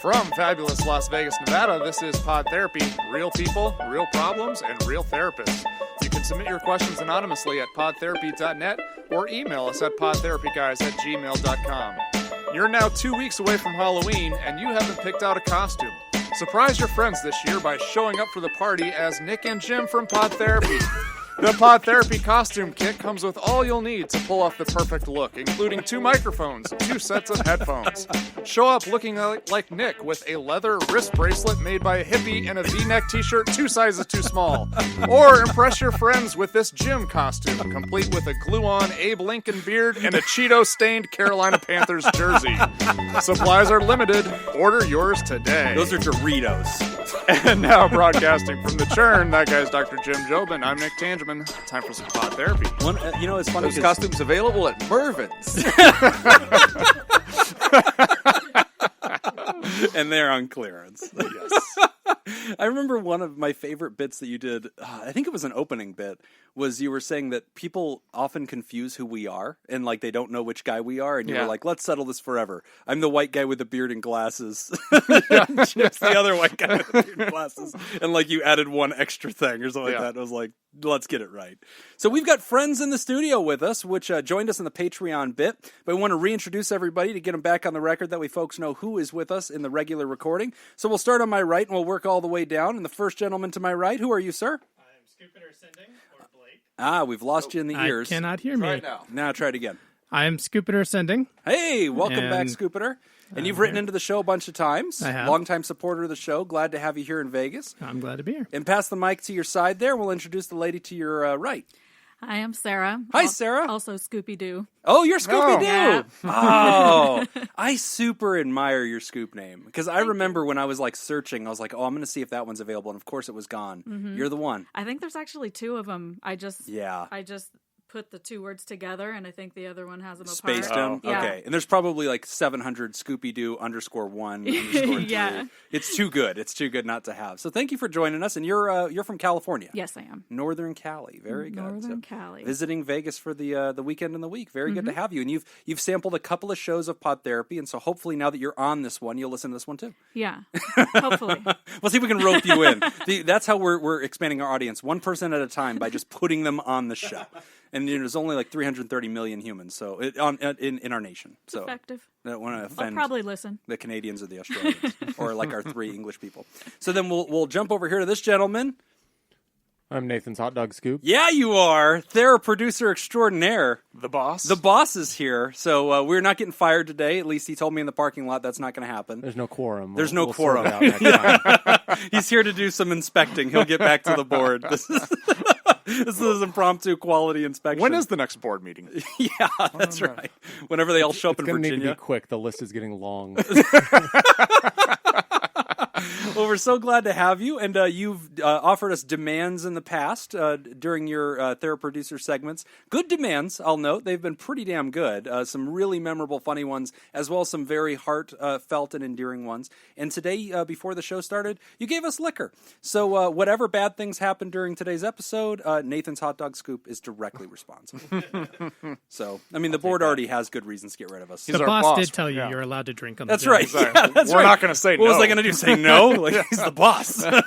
From fabulous Las Vegas, Nevada, this is Pod Therapy. Real people, real problems, and real therapists. You can submit your questions anonymously at podtherapy.net or email us at podtherapyguys@gmail.com. You're now 2 weeks away from Halloween, and you haven't picked out a costume. Surprise your friends this year by showing up for the party as Nick and Jim from Pod Therapy. The Pod Therapy costume kit comes with all you'll need to pull off the perfect look, including 2 microphones, 2 sets of headphones. Show up looking like Nick with a leather wrist bracelet made by a hippie and a V-neck t-shirt 2 sizes too small. Or impress your friends with this Jim costume, complete with a glue-on Abe Lincoln beard and a Cheeto-stained Carolina Panthers jersey. Supplies are limited. Order yours today. Those are Doritos. And now broadcasting from the churn, that guy's Dr. Jim Jobin. I'm Nick Tangeman. Time for some Pod Therapy. It's funny. Those costumes available at Mervin's. And they're on clearance. Yes. I remember one of my favorite bits that you did, I think it was an opening bit, was you were saying that people often confuse who we are, and like they don't know which guy we are, and you were like, let's settle this forever. I'm the white guy with the beard and glasses. Chip's the other white guy with the beard and glasses. And like you added one extra thing or something like that. I was like, let's get it right. So we've got friends in the studio with us, which joined us in the Patreon bit, but we want to reintroduce everybody to get them back on the record. That way folks know who is with us in the regular recording. So we'll start on my right and we'll work all the way down. And the first gentleman to my right, who are you, sir? I'm Scoopitor Ascending, or Blake. We've lost you in the ears. I cannot hear me. Right now. Now try it again. I'm Scoopitor Ascending. Hey, welcome back, Scoopitor. And you've written into the show a bunch of times. I have. Longtime supporter of the show. Glad to have you here in Vegas. I'm glad to be here. And pass the mic to your side there. We'll introduce the lady to your right. Hi, I'm Sara. Hi, Sara. Also Scoopy Doo. Oh, you're Scoopy Doo. Yeah. Oh, I super admire your Scoop name. Because I remember when I was like searching, I was like, I'm going to see if that one's available. And of course it was gone. Mm-hmm. You're the one. I think there's actually 2 of them. I just put the 2 words together, and I think the other one has them apart. Spaced them? Yeah. Okay. And there's probably like 700 Scooby Doo _1_3. Yeah. It's too good. It's too good not to have. So thank you for joining us. And you're from California. Yes, I am. Northern Cali. Very good. Northern Cali. Visiting Vegas for the weekend and the week. Very good to have you. And you've sampled a couple of shows of Pod Therapy, and so hopefully now that you're on this one, you'll listen to this one too. Yeah. Hopefully. We'll see if we can rope you in. That's how we're expanding our audience, one person at a time, by just putting them on the show. And there's only like 330 million humans, so in our nation. So effective. I don't want to offend. I'll probably listen. The Canadians or the Australians, or like our 3 English people. So then we'll jump over here to this gentleman. I'm Nathan's Hotdog Scoop. Yeah, you are. TheraProducer extraordinaire. The boss? The boss is here. So we're not getting fired today. At least he told me in the parking lot that's not going to happen. There's no quorum. There's no we'll quorum. Sort it out next time. He's here to do some inspecting. He'll get back to the board. This is impromptu quality inspection. When is the next board meeting? Yeah, that's right. Whenever they all show up in Virginia. It's going to need to be quick. The list is getting long. Well, we're so glad to have you, and you've offered us demands in the past during your TheraProducer segments. Good demands, I'll note. They've been pretty damn good. Some really memorable, funny ones, as well as some very heartfelt and endearing ones. And today, before the show started, you gave us liquor. So whatever bad things happened during today's episode, Nathan's Hotdog Scoop is directly responsible. So, I mean, the board already has good reasons to get rid of us. The boss did tell you you're allowed to drink on the That's day. right. Exactly. Yeah, that's We're right. not going to say no. What was I going to do? Say no? Like, he's the boss. I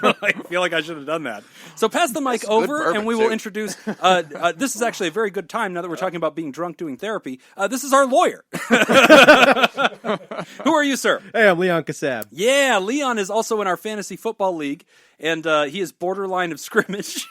feel like I should have done that. So pass the mic over, and we will introduce... this is actually a very good time, now that we're talking about being drunk doing therapy. This is our lawyer. Who are you, sir? Hey, I'm Leon Kassab. Yeah, Leon is also in our fantasy football league, and he is borderline of scrimmage.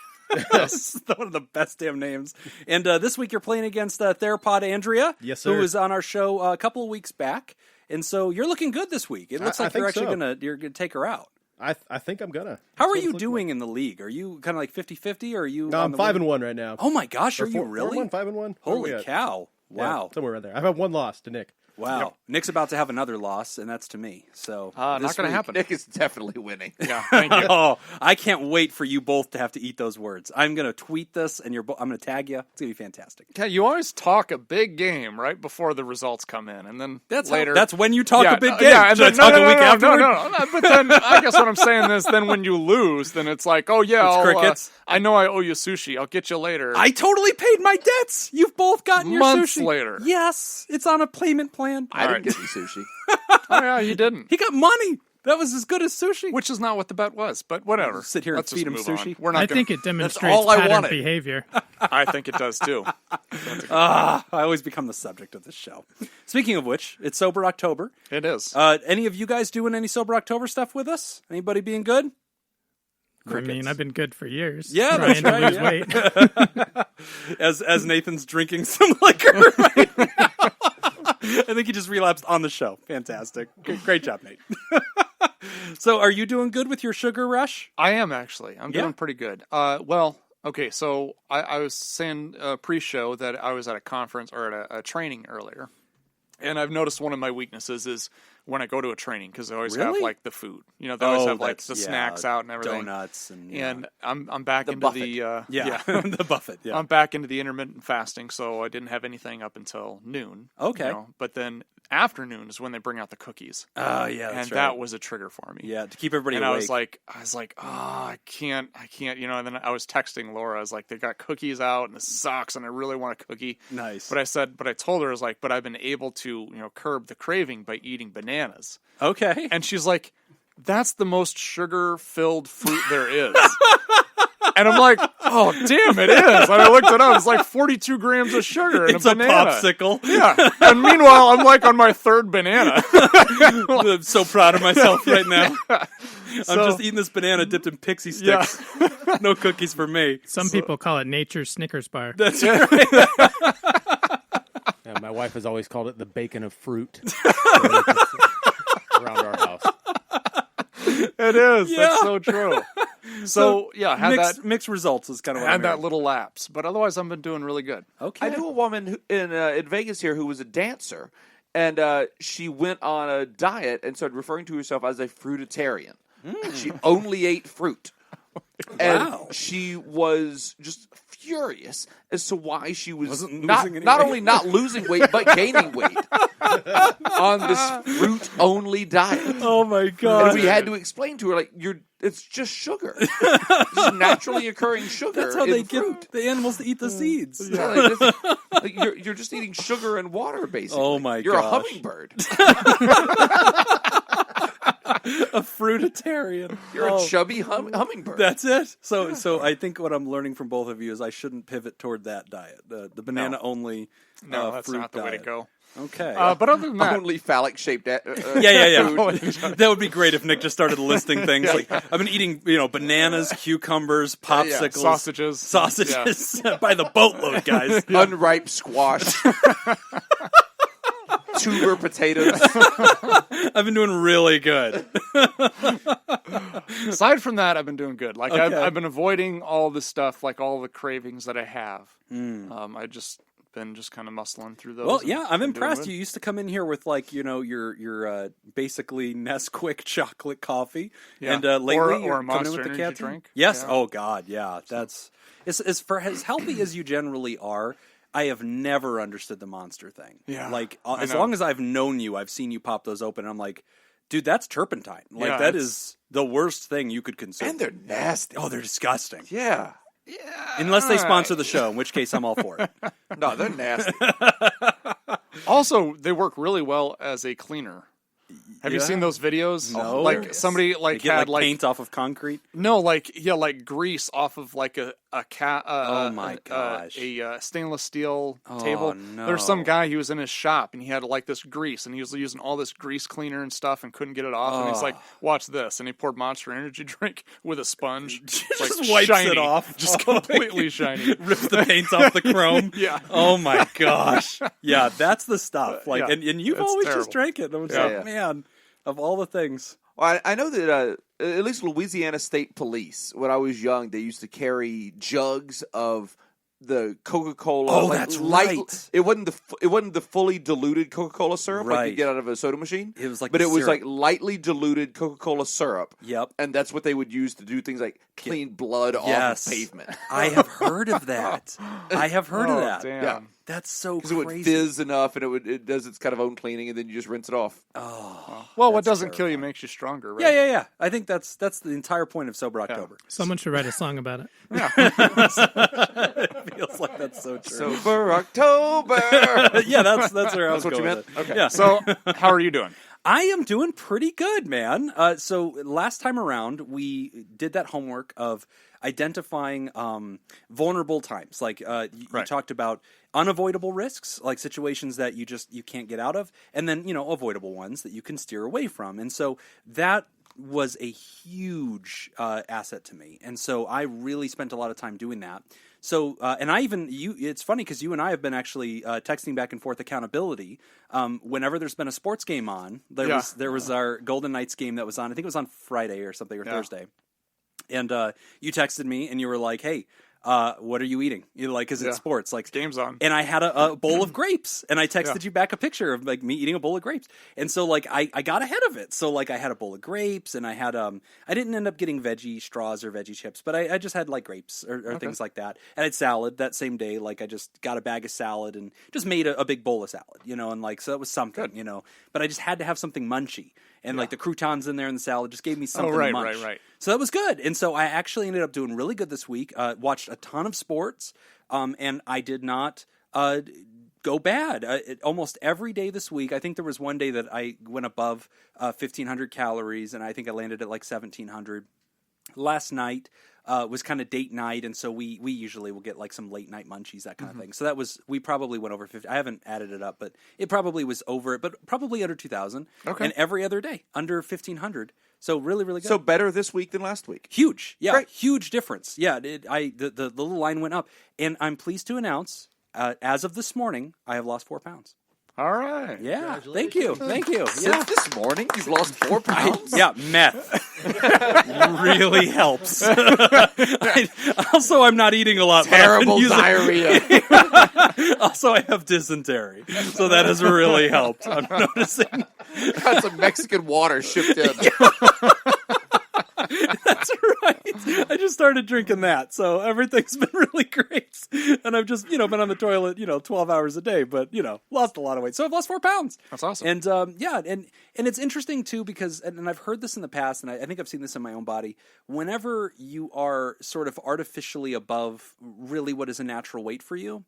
That's one of the best damn names. And this week you're playing against THERAPOD Andrea, yes, sir. who was on our show a couple of weeks back. And so you're looking good this week. It looks like you're actually you're gonna take her out. I think I'm gonna. How are you doing in the league? Are you kind of like 50-50, or are you? No, I'm 5-1 right now. Oh my gosh, are you really? 5-1. Holy cow! Wow, yeah, somewhere around there. I've had 1 loss to Nick. Wow. Yep. Nick's about to have another loss, and that's to me. So not going to happen. Nick is definitely winning. Yeah, thank you. Oh, I can't wait for you both to have to eat those words. I'm going to tweet this, and I'm going to tag you. It's going to be fantastic. Yeah, you always talk a big game right before the results come in, and then later. That's when you talk a big game. Yeah, and Should then, I talk a week afterward? No. But then I guess what I'm saying is, then when you lose, then it's like, oh yeah, crickets. I know I owe you sushi. I'll get you later. I totally paid my debts. You've both gotten your Months sushi later. Yes, it's on a payment plan. I didn't get you sushi. Oh yeah, you didn't. He got money. That was as good as sushi. Which is not what the bet was, but whatever. Sit here and Let's feed him just move sushi. on. We're not I gonna... think it demonstrates all I pattern wanted. behavior. I think it does too. I always become the subject of this show. Speaking of which, it's Sober October. It is. Any of you guys doing any Sober October stuff with us? Anybody being good? I mean, I've been good for years. Yeah, trying that's to right, lose weight. As Nathan's drinking some liquor right now. I think he just relapsed on the show. Fantastic. Great job, Nate. So are you doing good with your sugar rush? I am actually. I'm doing pretty good. Well, okay, so I was saying pre-show that I was at a conference or at a training earlier. And I've noticed one of my weaknesses is when I go to a training, because they always have like the food. You know, they always have like the snacks out and everything. Donuts and I'm back The into buffet. the buffet. Yeah. I'm back into the intermittent fasting, so I didn't have anything up until noon. Okay. You know, but then afternoon is when they bring out the cookies. Oh yeah, that's and right. that was a trigger for me. Yeah, to keep everybody and awake. I was like, oh, I can't, you know. And then I was texting Laura. I was like, they got cookies out and it sucks, and I really want a cookie. Nice. But I told her, I was like, but I've been able to, you know, curb the craving by eating bananas. Okay. And she's like, that's the most sugar-filled fruit there is. And I'm like, oh, damn, it is. And I looked it up. It's like 42 grams of sugar in It's a banana. popsicle. Yeah. And meanwhile, I'm like on my third banana. I'm so proud of myself right now. I'm So- just eating this banana dipped in pixie sticks. No cookies for me. Some people call it nature's Snickers bar. That's right. Yeah, my wife has always called it the bacon of fruit. Around our house. It is. Yeah. That's so true. So yeah, I had mixed results is kind of what had I'm that hearing. little lapse, but otherwise I've been doing really good. Okay. I knew a woman in Vegas here who was a dancer, and she went on a diet and started referring to herself as a fruitarian. She only ate fruit. And Wow. she was just furious as to why she was Wasn't not losing any not weight. only not losing weight, but gaining weight on this fruit-only diet. Oh my god. And we had to explain to her, like, it's just sugar. It's just naturally occurring sugar. That's how in they fruit. get the animals to eat the seeds. Yeah, like, you're just eating sugar and water, basically. Oh my You're gosh. a hummingbird. A fruitarian. You're a chubby hummingbird. That's it. So I think what I'm learning from both of you is I shouldn't pivot toward that diet, the banana only. No, that's fruit not the way to diet. go. Okay. But other than that, Only phallic-shaped. yeah. That would be great if Nick just started listing things like I've been eating, bananas, cucumbers, popsicles, sausages by the boatload, guys. Unripe squash. Tuber potatoes. I've been doing really good. aside from that, I've been doing good. Like Okay. I've been avoiding all the stuff, like all the cravings that I have. I just been kind of muscling through those. Well, yeah, I'm and doing impressed. good. You used to come in here with your basically Nesquik chocolate coffee, Yeah. and lately or you're a coming in Monster with the Energy caffeine. drink. Yes. Yeah. Oh God, yeah. That's as for as healthy as you generally are. I have never understood the Monster thing. Yeah, like I as know. long as I've known you, I've seen you pop those open. And I'm like, dude, that's turpentine. Like Yeah, that it's- is the worst thing you could consume. And they're nasty. oh, they're disgusting. Yeah. Unless they sponsor the show, in which case I'm all for it. No, they're nasty. Also, they work really well as a cleaner. Have you seen those videos? No. Like somebody They get had paint off of concrete. like grease off of like a Oh my gosh. a stainless steel Oh, table. no. There's some guy, he was in his shop and he had like this grease and he was using all this grease cleaner and stuff and couldn't get it off. And he's like, watch this. And he poured Monster Energy drink with a sponge. It's like Just wipes shiny, it off. Just Oh my completely shiny. Rips the paint off the chrome. Yeah. Oh my gosh. Yeah, that's the stuff. Like, Yeah. and you've It's always terrible. just drank it. And I was Yeah. like, man, of all the things. Well, I know that at least Louisiana State Police, when I was young, they used to carry jugs of the Coca-Cola. Oh, like, that's light, right. It wasn't the fully diluted Coca-Cola syrup like Right. you get out of a soda machine. It was like but the it was syrup. like lightly diluted Coca-Cola syrup. Yep. And that's what they would use to do things like clean blood Yes. off of pavement. I have heard of that. I have heard of Oh, that. damn. Yeah. That's so Because it would crazy. fizz enough, and it does its kind of own cleaning, and then you just rinse it off. Oh. Well, what That's doesn't kill you terrifying. makes you stronger, right? Yeah. I think that's the entire point of Sober October. Someone should write a song about it. It feels like that's so true. Sober October! yeah, that's where I was That's what going you with meant? it. Okay. Yeah. So, how are you doing? I am doing pretty good, man. So last time around, we did that homework of identifying vulnerable times. Like you talked about unavoidable risks, like situations that you can't get out of, and then avoidable ones that you can steer away from. And so that was a huge asset to me, and so I really spent a lot of time doing that. So, and it's funny because you and I have been actually texting back and forth accountability. Whenever there's been a sports game on, there was our Golden Knights game that was on. I think it was on Friday or something, or Thursday. And you texted me and you were like, "Hey, what are you eating?" You're like, "Is it sports?" Like, game's on. And I had a bowl of grapes, and I texted you back a picture of like me eating a bowl of grapes. And so like I got ahead of it. So like I had a bowl of grapes, and I had I didn't end up getting veggie straws or veggie chips, but I just had like grapes or things like that. And I had salad that same day. Like I just got a bag of salad and just made a big bowl of salad, and like so it was something, But I just had to have something munchy. And like the croutons in there and the salad just gave me something to munch. Right. So that was good. And so I actually ended up doing really good this week. Watched a ton of sports, and I did not go bad. Almost every day this week. I think there was one day that I went above 1,500 calories, and I think I landed at like 1,700. Last night was kind of date night, and so we usually will get like some late night munchies, that kind of thing. So we probably went over 50. I haven't added it up, but it probably was over it, but probably under 2,000. Okay. And every other day under 1,500. So really, really good. So better this week than last week. Huge, yeah, Great. Huge difference. Yeah, the little line went up, and I'm pleased to announce, as of this morning, I have lost 4 pounds. All right. Yeah. Thank you. Since this morning, you've lost 4 pounds? Meth really helps. Also, I'm not eating a lot. Terrible diarrhea. Also, I have dysentery. So that has really helped. I'm noticing. Got some Mexican water shipped in. That's right. I just started drinking that, so everything's been really great. And I've just, been on the toilet, 12 hours a day, but, lost a lot of weight. So I've lost 4 pounds. That's awesome. And, and it's interesting, too, because, and I've heard this in the past, and I think I've seen this in my own body, whenever you are sort of artificially above really what is a natural weight for you,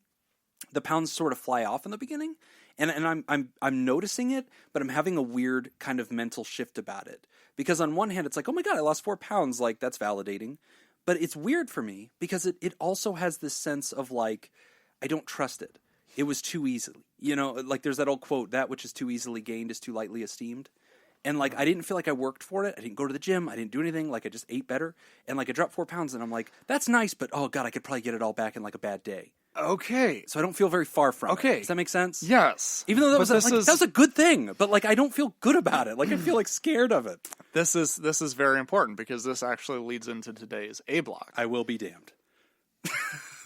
the pounds sort of fly off in the beginning. And I'm noticing it, but I'm having a weird kind of mental shift about it. Because on one hand, it's like, oh my God, I lost 4 pounds. Like, that's validating. But it's weird for me because it also has this sense of like, I don't trust it. It was too easily. Like there's that old quote, that which is too easily gained is too lightly esteemed. And like, I didn't feel like I worked for it. I didn't go to the gym. I didn't do anything. Like I just ate better. And like I dropped 4 pounds and I'm like, that's nice, but oh God, I could probably get it all back in like a bad day. Okay. So I don't feel very far from it. Does that make sense? Yes. Even though that was a good thing, but like I don't feel good about it. Like I feel like scared of it. This is very important because this actually leads into today's A block. I will be damned.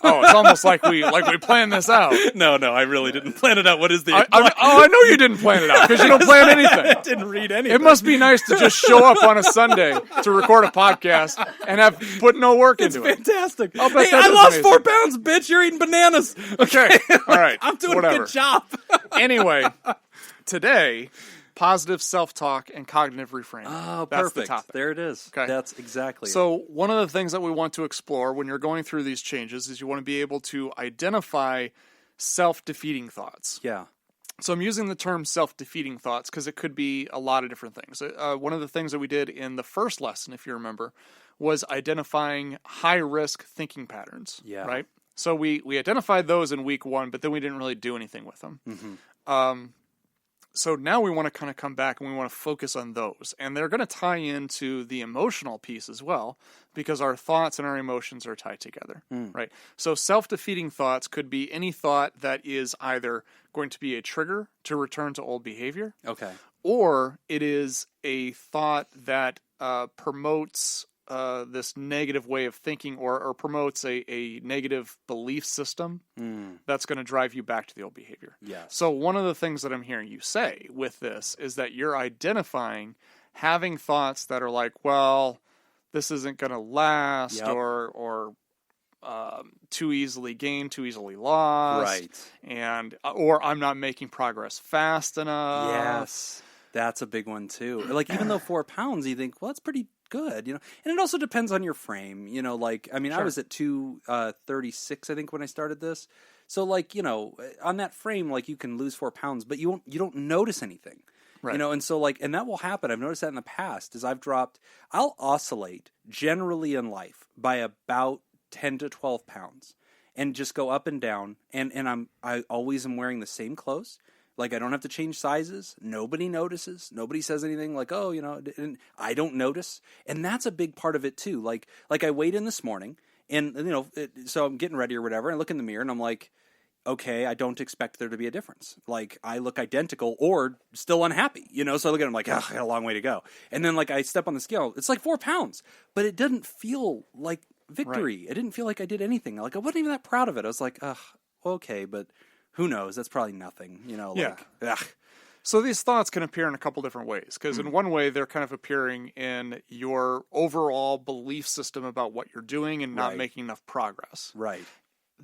Oh, it's almost like we planned this out. No, I really didn't plan it out. What is the? I know you didn't plan it out because you don't plan anything. I didn't read anything. It must be nice to just show up on a Sunday to record a podcast and have put no work into it. It's fantastic. I'll bet I lost 4 pounds, bitch. You're eating bananas. Okay, all right. I'm doing a good job. Anyway, today, positive self-talk and cognitive reframing. Oh, That's perfect. the topic. There it is. Okay. That's exactly So one of the things that we want to explore when you're going through these changes is you want to be able to identify self-defeating thoughts. Yeah. So I'm using the term self-defeating thoughts because it could be a lot of different things. One of the things that we did in the first lesson, if you remember, was identifying high-risk thinking patterns. Yeah. Right? So we identified those in week 1, but then we didn't really do anything with them. Mm-hmm. So now we want to kind of come back and we want to focus on those. And they're going to tie into the emotional piece as well, because our thoughts and our emotions are tied together, right? So self-defeating thoughts could be any thought that is either going to be a trigger to return to old behavior. Okay. Or it is a thought that promotes this negative way of thinking or promotes a negative belief system that's going to drive you back to the old behavior. Yes. So one of the things that I'm hearing you say with this is that you're identifying having thoughts that are like, well, this isn't going to last, or too easily gained, too easily lost. Right. And or I'm not making progress fast enough. Yes. That's a big one too. Like even though 4 pounds, you think, well, that's pretty good, and it also depends on your frame. Like I mean, I was at 236, I think, when I started this. So like, on that frame, like you can lose 4 pounds, but you don't notice anything. Right. You know, and so and that will happen. I've noticed that in the past is I'll oscillate generally in life by about 10 to 12 pounds and just go up and down. And I always am wearing the same clothes. Like, I don't have to change sizes. Nobody notices. Nobody says anything like, oh, you know, and I don't notice. And that's a big part of it too. Like I weighed in this morning and, you know, so I'm getting ready or whatever. And I look in the mirror and I'm like, okay, I don't expect there to be a difference. Like, I look identical or still unhappy, you know? So I look at it, I'm like, I got a long way to go. And then, like, I step on the scale. It's like 4 pounds. But it didn't feel like victory. Right. It didn't feel like I did anything. Like, I wasn't even that proud of it. I was like, okay, but who knows? That's probably nothing, you know? Like, ugh. So these thoughts can appear in a couple different ways. Because in one way, they're kind of appearing in your overall belief system about what you're doing and not making enough progress. Right.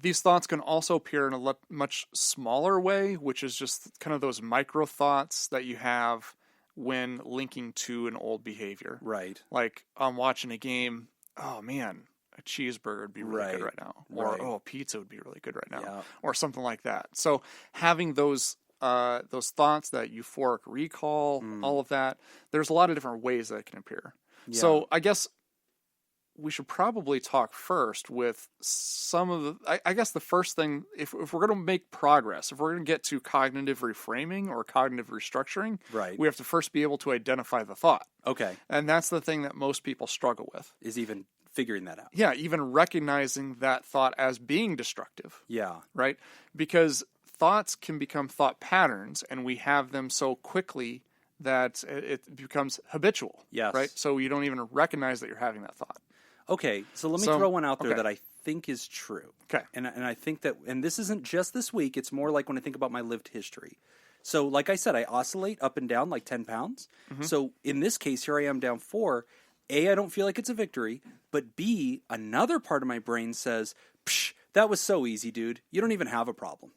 These thoughts can also appear in a much smaller way, which is just kind of those micro thoughts that you have when linking to an old behavior. Right. Like, I'm watching a game, oh man, a cheeseburger would be really good right now. Or, oh, a pizza would be really good right now. Yeah. Or something like that. So having those thoughts, that euphoric recall, all of that, there's a lot of different ways that it can appear. Yeah. So I guess we should probably talk first with some of the, I guess the first thing, if we're going to make progress, if we're going to get to cognitive reframing or cognitive restructuring, we have to first be able to identify the thought. Okay. And that's the thing that most people struggle with. Is even figuring that out. Yeah, even recognizing that thought as being destructive. Yeah. Right? Because thoughts can become thought patterns, and we have them so quickly that it becomes habitual. Yes. Right? So you don't even recognize that you're having that thought. Okay, so let me throw one out there that I think is true. Okay. And I think that, and this isn't just this week, it's more like when I think about my lived history. So like I said, I oscillate up and down like 10 pounds. Mm-hmm. So in this case, here I am down 4. A, I don't feel like it's a victory. But B, another part of my brain says, psh, that was so easy, dude. You don't even have a problem.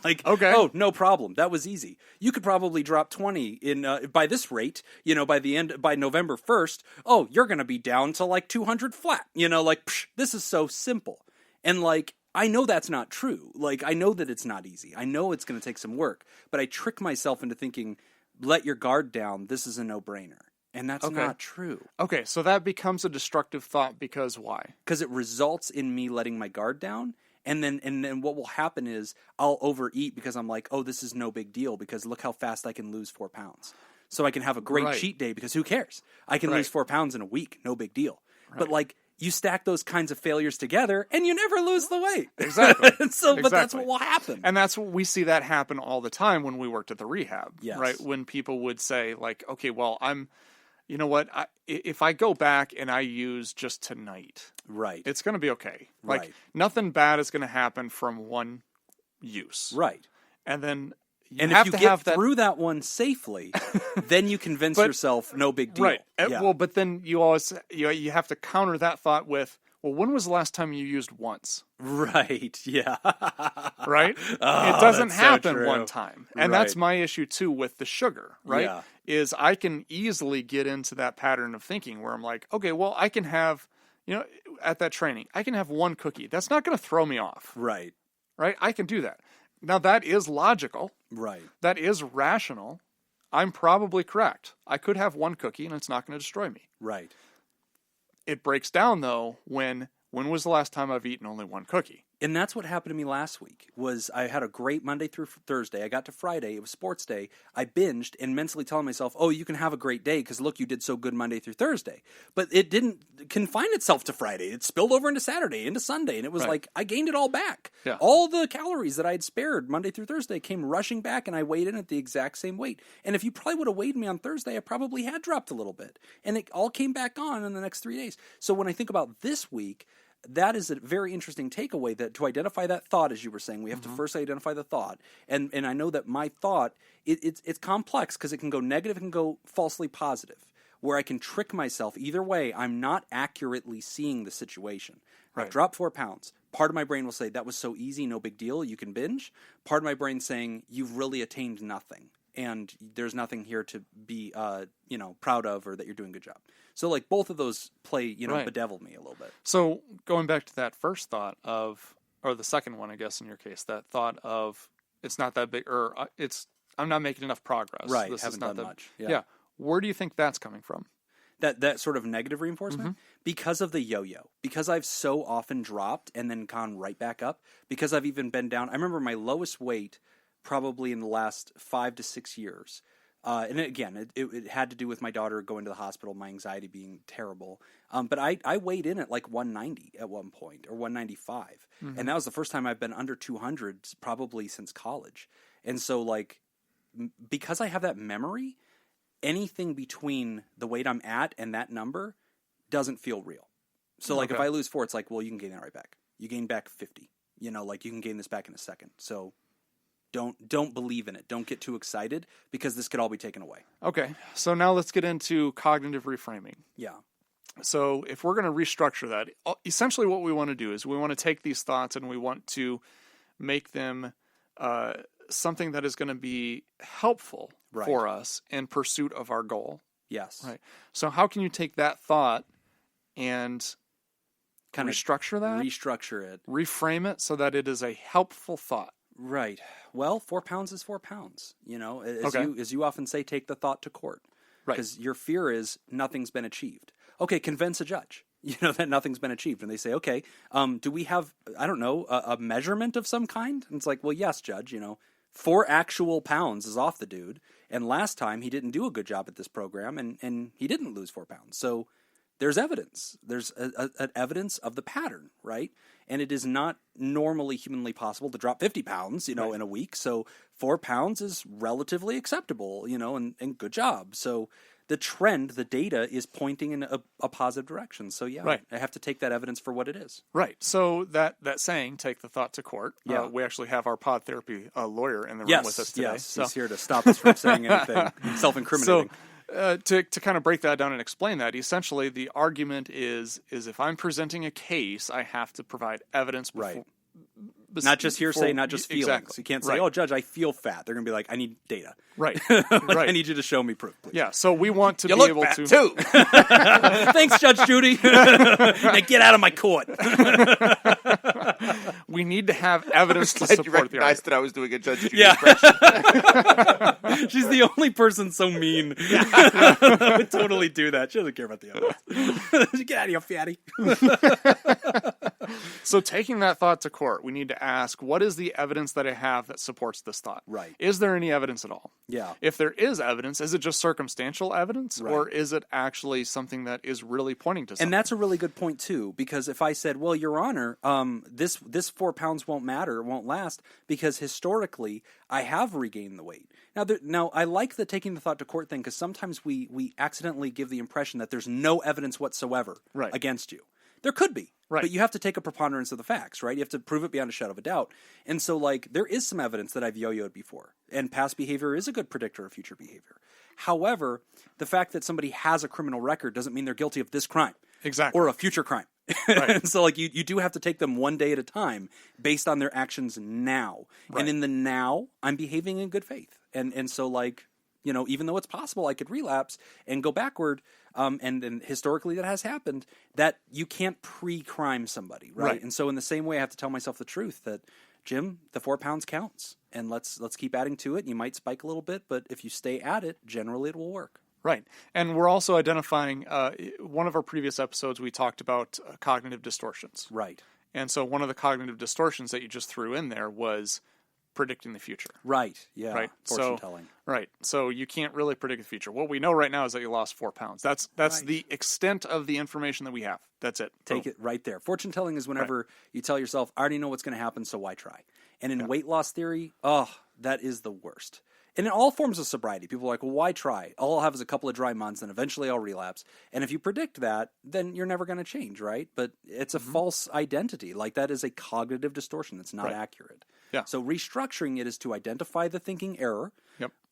Like, okay. Oh, no problem. That was easy. You could probably drop 20 in by this rate, you know, by November 1st. Oh, you're going to be down to like 200 flat, you know, like, psh, this is so simple. And like, I know that's not true. Like, I know that it's not easy. I know it's going to take some work, but I trick myself into thinking, let your guard down. This is a no-brainer. And that's not true. Okay, so that becomes a destructive thought because why? Because it results in me letting my guard down. And then what will happen is I'll overeat because I'm like, oh, this is no big deal because look how fast I can lose 4 pounds. So I can have a great cheat day because who cares? I can lose 4 pounds in a week, no big deal. Right. But like you stack those kinds of failures together and you never lose the weight. Exactly. But that's what will happen. And that's what we see that happen all the time when we worked at the rehab. Yes. Right? When people would say like, okay, well, you know what? If I go back and I use just tonight, right, it's going to be okay. Like nothing bad is going to happen from one use, right? And then if you get through that one safely, then you convince yourself no big deal, right? Yeah. Well, but then you always you have to counter that thought with, well, when was the last time you used once? Right. Yeah. Right? Oh, it doesn't happen so one time. And that's my issue too with the sugar, right? Yeah. Is I can easily get into that pattern of thinking where I'm like, okay, well, I can have, you know, at that training, I can have one cookie. That's not going to throw me off. Right. Right? I can do that. Now that is logical. Right. That is rational. I'm probably correct. I could have one cookie and it's not going to destroy me. Right. It breaks down though when was the last time I've eaten only one cookie? And that's what happened to me last week. Was I had a great Monday through Thursday. I got to Friday. It was sports day. I binged and mentally telling myself, oh, you can have a great day because look, you did so good Monday through Thursday. But it didn't confine itself to Friday. It spilled over into Saturday, into Sunday. And it was like I gained it all back. Yeah. All the calories that I had spared Monday through Thursday came rushing back and I weighed in at the exact same weight. And if you probably would have weighed me on Thursday, I probably had dropped a little bit. And it all came back on in the next 3 days. So when I think about this week, that is a very interesting takeaway, that to identify that thought, as you were saying, we have to first identify the thought. And I know that my thought, it's complex because it can go negative, it can go falsely positive, where I can trick myself. Either way, I'm not accurately seeing the situation. Right. I've dropped 4 pounds. Part of my brain will say, that was so easy, no big deal, you can binge. Part of my brain saying, you've really attained nothing. And there's nothing here to be, proud of, or that you're doing a good job. So, like, both of those play, bedevil me a little bit. So, going back to that first thought or the second one, I guess, in your case, that thought of, it's not that big, or it's not making enough progress. Right, This haven't is not done much. Yeah. Where do you think that's coming from? That sort of negative reinforcement? Because of the yo-yo. Because I've so often dropped and then gone right back up. Because I've even been down. I remember my lowest weight probably in the last 5 to 6 years. And again, it had to do with my daughter going to the hospital, my anxiety being terrible. But I weighed in at like 190 at one point, or 195. And that was the first time I've been under 200 probably since college. And so like, because I have that memory, anything between the weight I'm at and that number doesn't feel real. So like if I lose 4, it's like, well, you can gain that right back. You gain back 50. You know, like you can gain this back in a second. So don't believe in it. Don't get too excited because this could all be taken away. Okay. So now let's get into cognitive reframing. Yeah. So if we're going to restructure that, essentially what we want to do is we want to take these thoughts and we want to make them something that is going to be helpful for us in pursuit of our goal. Yes. Right. So how can you take that thought and kind of restructure that? Restructure it. Reframe it so that it is a helpful thought. Right. Well, 4 pounds is 4 pounds. You know, as you often say, take the thought to court. Right. Because your fear is nothing's been achieved. Okay, convince a judge, you know, that nothing's been achieved. And they say, okay, do we have, I don't know, a measurement of some kind? And it's like, well, yes, judge, you know, 4 actual pounds is off the dude. And last time he didn't do a good job at this program and he didn't lose 4 pounds. So there's evidence. There's an evidence of the pattern, right? And it is not normally humanly possible to drop 50 pounds, you know, in a week. So 4 pounds is relatively acceptable, you know, and good job. So the trend, the data is pointing in a positive direction. So yeah, I have to take that evidence for what it is. Right. So that saying, take the thought to court. Yeah. We actually have our pod therapy lawyer in the room with us today. Yes, so he's here to stop us from saying anything self-incriminating. So to kind of break that down and explain that, essentially the argument is if I'm presenting a case, I have to provide evidence before. Not just hearsay, not just feelings. Exactly. You can't say, oh, judge, I feel fat. They're going to be like, I need data. Right. I need you to show me proof, please. Yeah, so we want to You be look able fat to... too. Thanks, Judge Judy. Now get out of my court. We need to have evidence to You support the argument. recognized that I was doing a Judge Judy impression. She's the only person so mean. I would totally do that. She doesn't care about the others. Get out of here, fatty. So taking that thought to court, we need to ask, what is the evidence that I have that supports this thought? Right. Is there any evidence at all? Yeah. If there is evidence, is it just circumstantial evidence, or is it actually something that is really pointing to something? And that's a really good point, too, because if I said, well, Your Honor, this 4 pounds won't matter, won't last, because historically I have regained the weight. Now, I like the taking the thought to court thing, because sometimes we accidentally give the impression that there's no evidence whatsoever against you. There could be. Right. But you have to take a preponderance of the facts, right? You have to prove it beyond a shadow of a doubt. And so, like, there is some evidence that I've yo-yoed before. And past behavior is a good predictor of future behavior. However, the fact that somebody has a criminal record doesn't mean they're guilty of this crime. Exactly. Or a future crime. Right. And so, like, you do have to take them one day at a time based on their actions now. Right. And in the now, I'm behaving in good faith. And so, like, you know, even though it's possible I could relapse and go backward, and historically that has happened, that you can't pre-crime somebody, right? And so in the same way, I have to tell myself the truth that, Jim, the 4 pounds counts, and let's keep adding to it. You might spike a little bit, but if you stay at it, generally it will work. Right. And we're also identifying, one of our previous episodes, we talked about cognitive distortions. Right. And so one of the cognitive distortions that you just threw in there was predicting the future. Right. Yeah. Right. Fortune telling. Right. So you can't really predict the future. What we know right now is that you lost 4 pounds. That's the extent of the information that we have. That's it. Take it right there. Fortune telling is whenever you tell yourself, I already know what's going to happen, so why try? And in weight loss theory, that is the worst. And in all forms of sobriety, people are like, well, why try? All I'll have is a couple of dry months, and eventually I'll relapse. And if you predict that, then you're never going to change, right? But it's a false identity. Like, that is a cognitive distortion. It's not accurate. Yeah. So restructuring it is to identify the thinking error,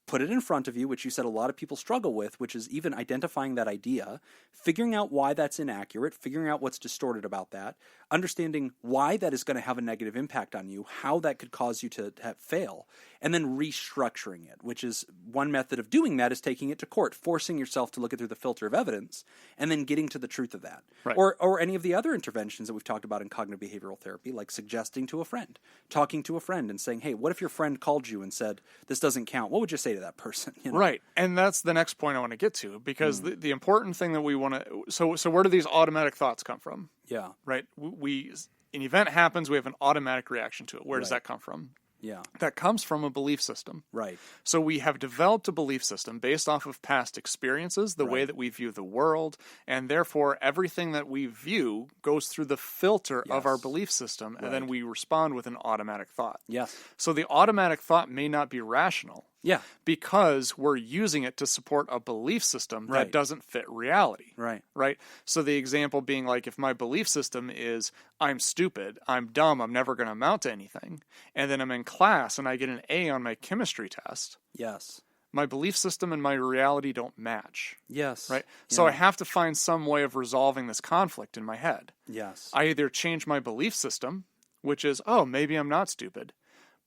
put it in front of you, which you said a lot of people struggle with, which is even identifying that idea, figuring out why that's inaccurate, figuring out what's distorted about that, understanding why that is going to have a negative impact on you, how that could cause you to fail, and then restructuring it, which is one method of doing that is taking it to court, forcing yourself to look it through the filter of evidence, and then getting to the truth of that. Right. Or any of the other interventions that we've talked about in cognitive behavioral therapy, like suggesting to a friend, talking to a friend and saying, hey, what if your friend called you and said, this doesn't count? What would you say to that person? You know? Right. And that's the next point I want to get to, because the important thing that we want to, so where do these automatic thoughts come from? Yeah. Right. An event happens, we have an automatic reaction to it. Where does that come from? Yeah. That comes from a belief system. Right. So we have developed a belief system based off of past experiences, the way that we view the world, and therefore everything that we view goes through the filter of our belief system, and then we respond with an automatic thought. Yes. So the automatic thought may not be rational. Yeah. Because we're using it to support a belief system that doesn't fit reality. Right. Right? So the example being like, if my belief system is, I'm stupid, I'm dumb, I'm never going to amount to anything, and then I'm in class and I get an A on my chemistry test. Yes. My belief system and my reality don't match. Yes. Right? So I have to find some way of resolving this conflict in my head. Yes. I either change my belief system, which is, oh, maybe I'm not stupid,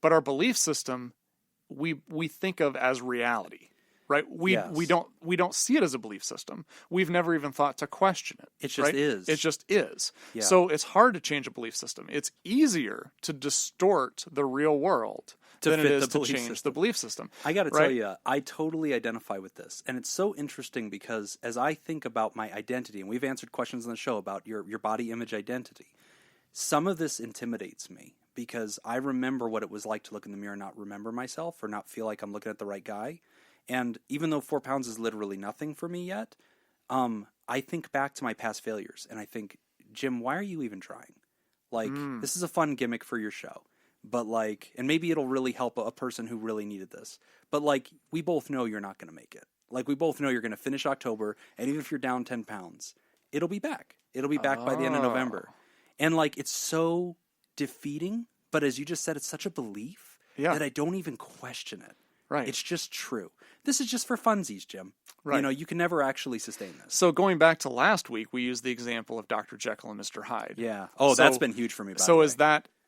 but our belief system we think of as reality, right? We don't see it as a belief system. We've never even thought to question it. It just is. It just is. Yeah. So it's hard to change a belief system. It's easier to distort the real world than it is to change the belief system. I got to tell you, I totally identify with this. And it's so interesting because as I think about my identity, and we've answered questions on the show about your body image identity, some of this intimidates me. Because I remember what it was like to look in the mirror and not remember myself or not feel like I'm looking at the right guy. And even though 4 pounds is literally nothing for me yet, I think back to my past failures and I think, Jim, why are you even trying? Like, this is a fun gimmick for your show. But like, and maybe it'll really help a person who really needed this. But like, we both know you're not going to make it. Like, we both know you're going to finish October. And even if you're down 10 pounds, it'll be back. It'll be back by the end of November. And like, it's so defeating, but as you just said, it's such a belief that I don't even question it. Right. It's just true. This is just for funsies, Jim. Right. You know, you can never actually sustain this. So going back to last week, we used the example of Dr. Jekyll and Mr. Hyde. Yeah. Oh, that's been huge for me, by the So way.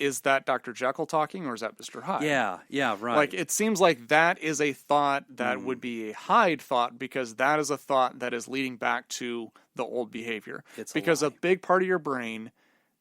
is that Dr. Jekyll talking or is that Mr. Hyde? Yeah, right. Like, it seems like that is a thought that would be a Hyde thought because that is a thought that is leading back to the old behavior. Because a big part of your brain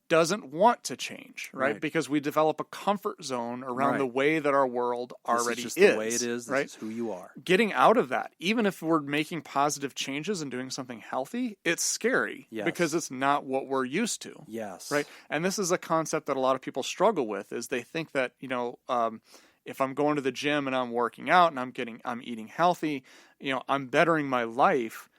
doesn't want to change, right? Because we develop a comfort zone around the way that our world already is. This is just the way it is. This is who you are. Getting out of that, even if we're making positive changes and doing something healthy, it's scary because it's not what we're used to. Yes. Right? And this is a concept that a lot of people struggle with is they think that, you know, if I'm going to the gym and I'm working out and I'm eating healthy, you know, I'm bettering my life,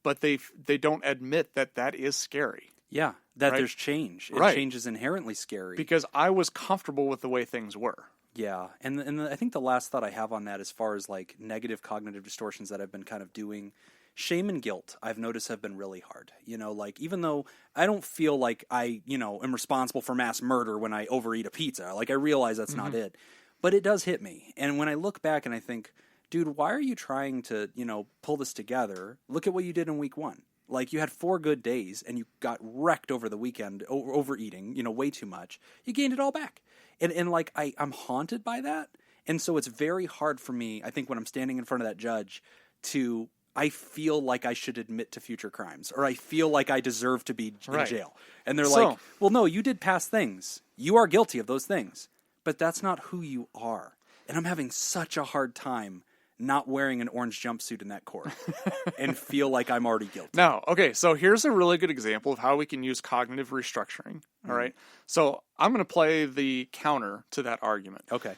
but they don't admit that is scary. Yeah, that there's change. And change is inherently scary. Because I was comfortable with the way things were. Yeah, and I think the last thought I have on that as far as like negative cognitive distortions that I've been kind of doing, shame and guilt I've noticed have been really hard. You know, like even though I don't feel like I, you know, am responsible for mass murder when I overeat a pizza, like I realize that's not it. But it does hit me. And when I look back and I think, dude, why are you trying to, you know, pull this together? Look at what you did in week 1. Like, you had 4 good days, and you got wrecked over the weekend, overeating, you know, way too much. You gained it all back. And like, I'm haunted by that. And so it's very hard for me, I think, when I'm standing in front of that judge, I feel like I should admit to future crimes, or I feel like I deserve to be in jail. And they're like, well, no, you did past things. You are guilty of those things. But that's not who you are. And I'm having such a hard time not wearing an orange jumpsuit in that court and feel like I'm already guilty. Now, okay, so here's a really good example of how we can use cognitive restructuring. All right. So I'm going to play the counter to that argument. Okay.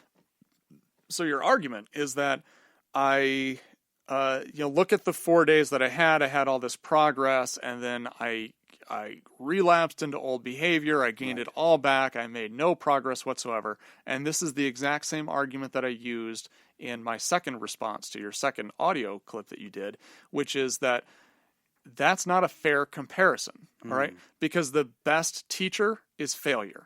So your argument is that I look at the 4 days that I had all this progress, and then I relapsed into old behavior. I gained it all back. I made no progress whatsoever. And this is the exact same argument that I used in my second response to your second audio clip that you did, which is that that's not a fair comparison, all right? Because the best teacher is failure,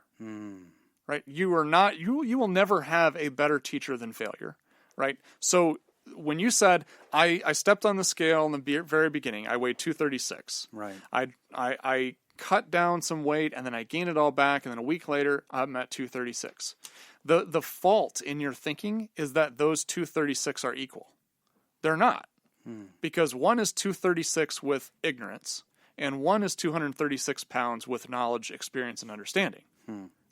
right? You will never have a better teacher than failure, right? So when you said I stepped on the scale in the very beginning, I weighed 236. Right. I cut down some weight and then I gained it all back, and then a week later I'm at 236. The fault in your thinking is that those 236 are equal. They're not. Because one is 236 with ignorance, and one is 236 pounds with knowledge, experience, and understanding.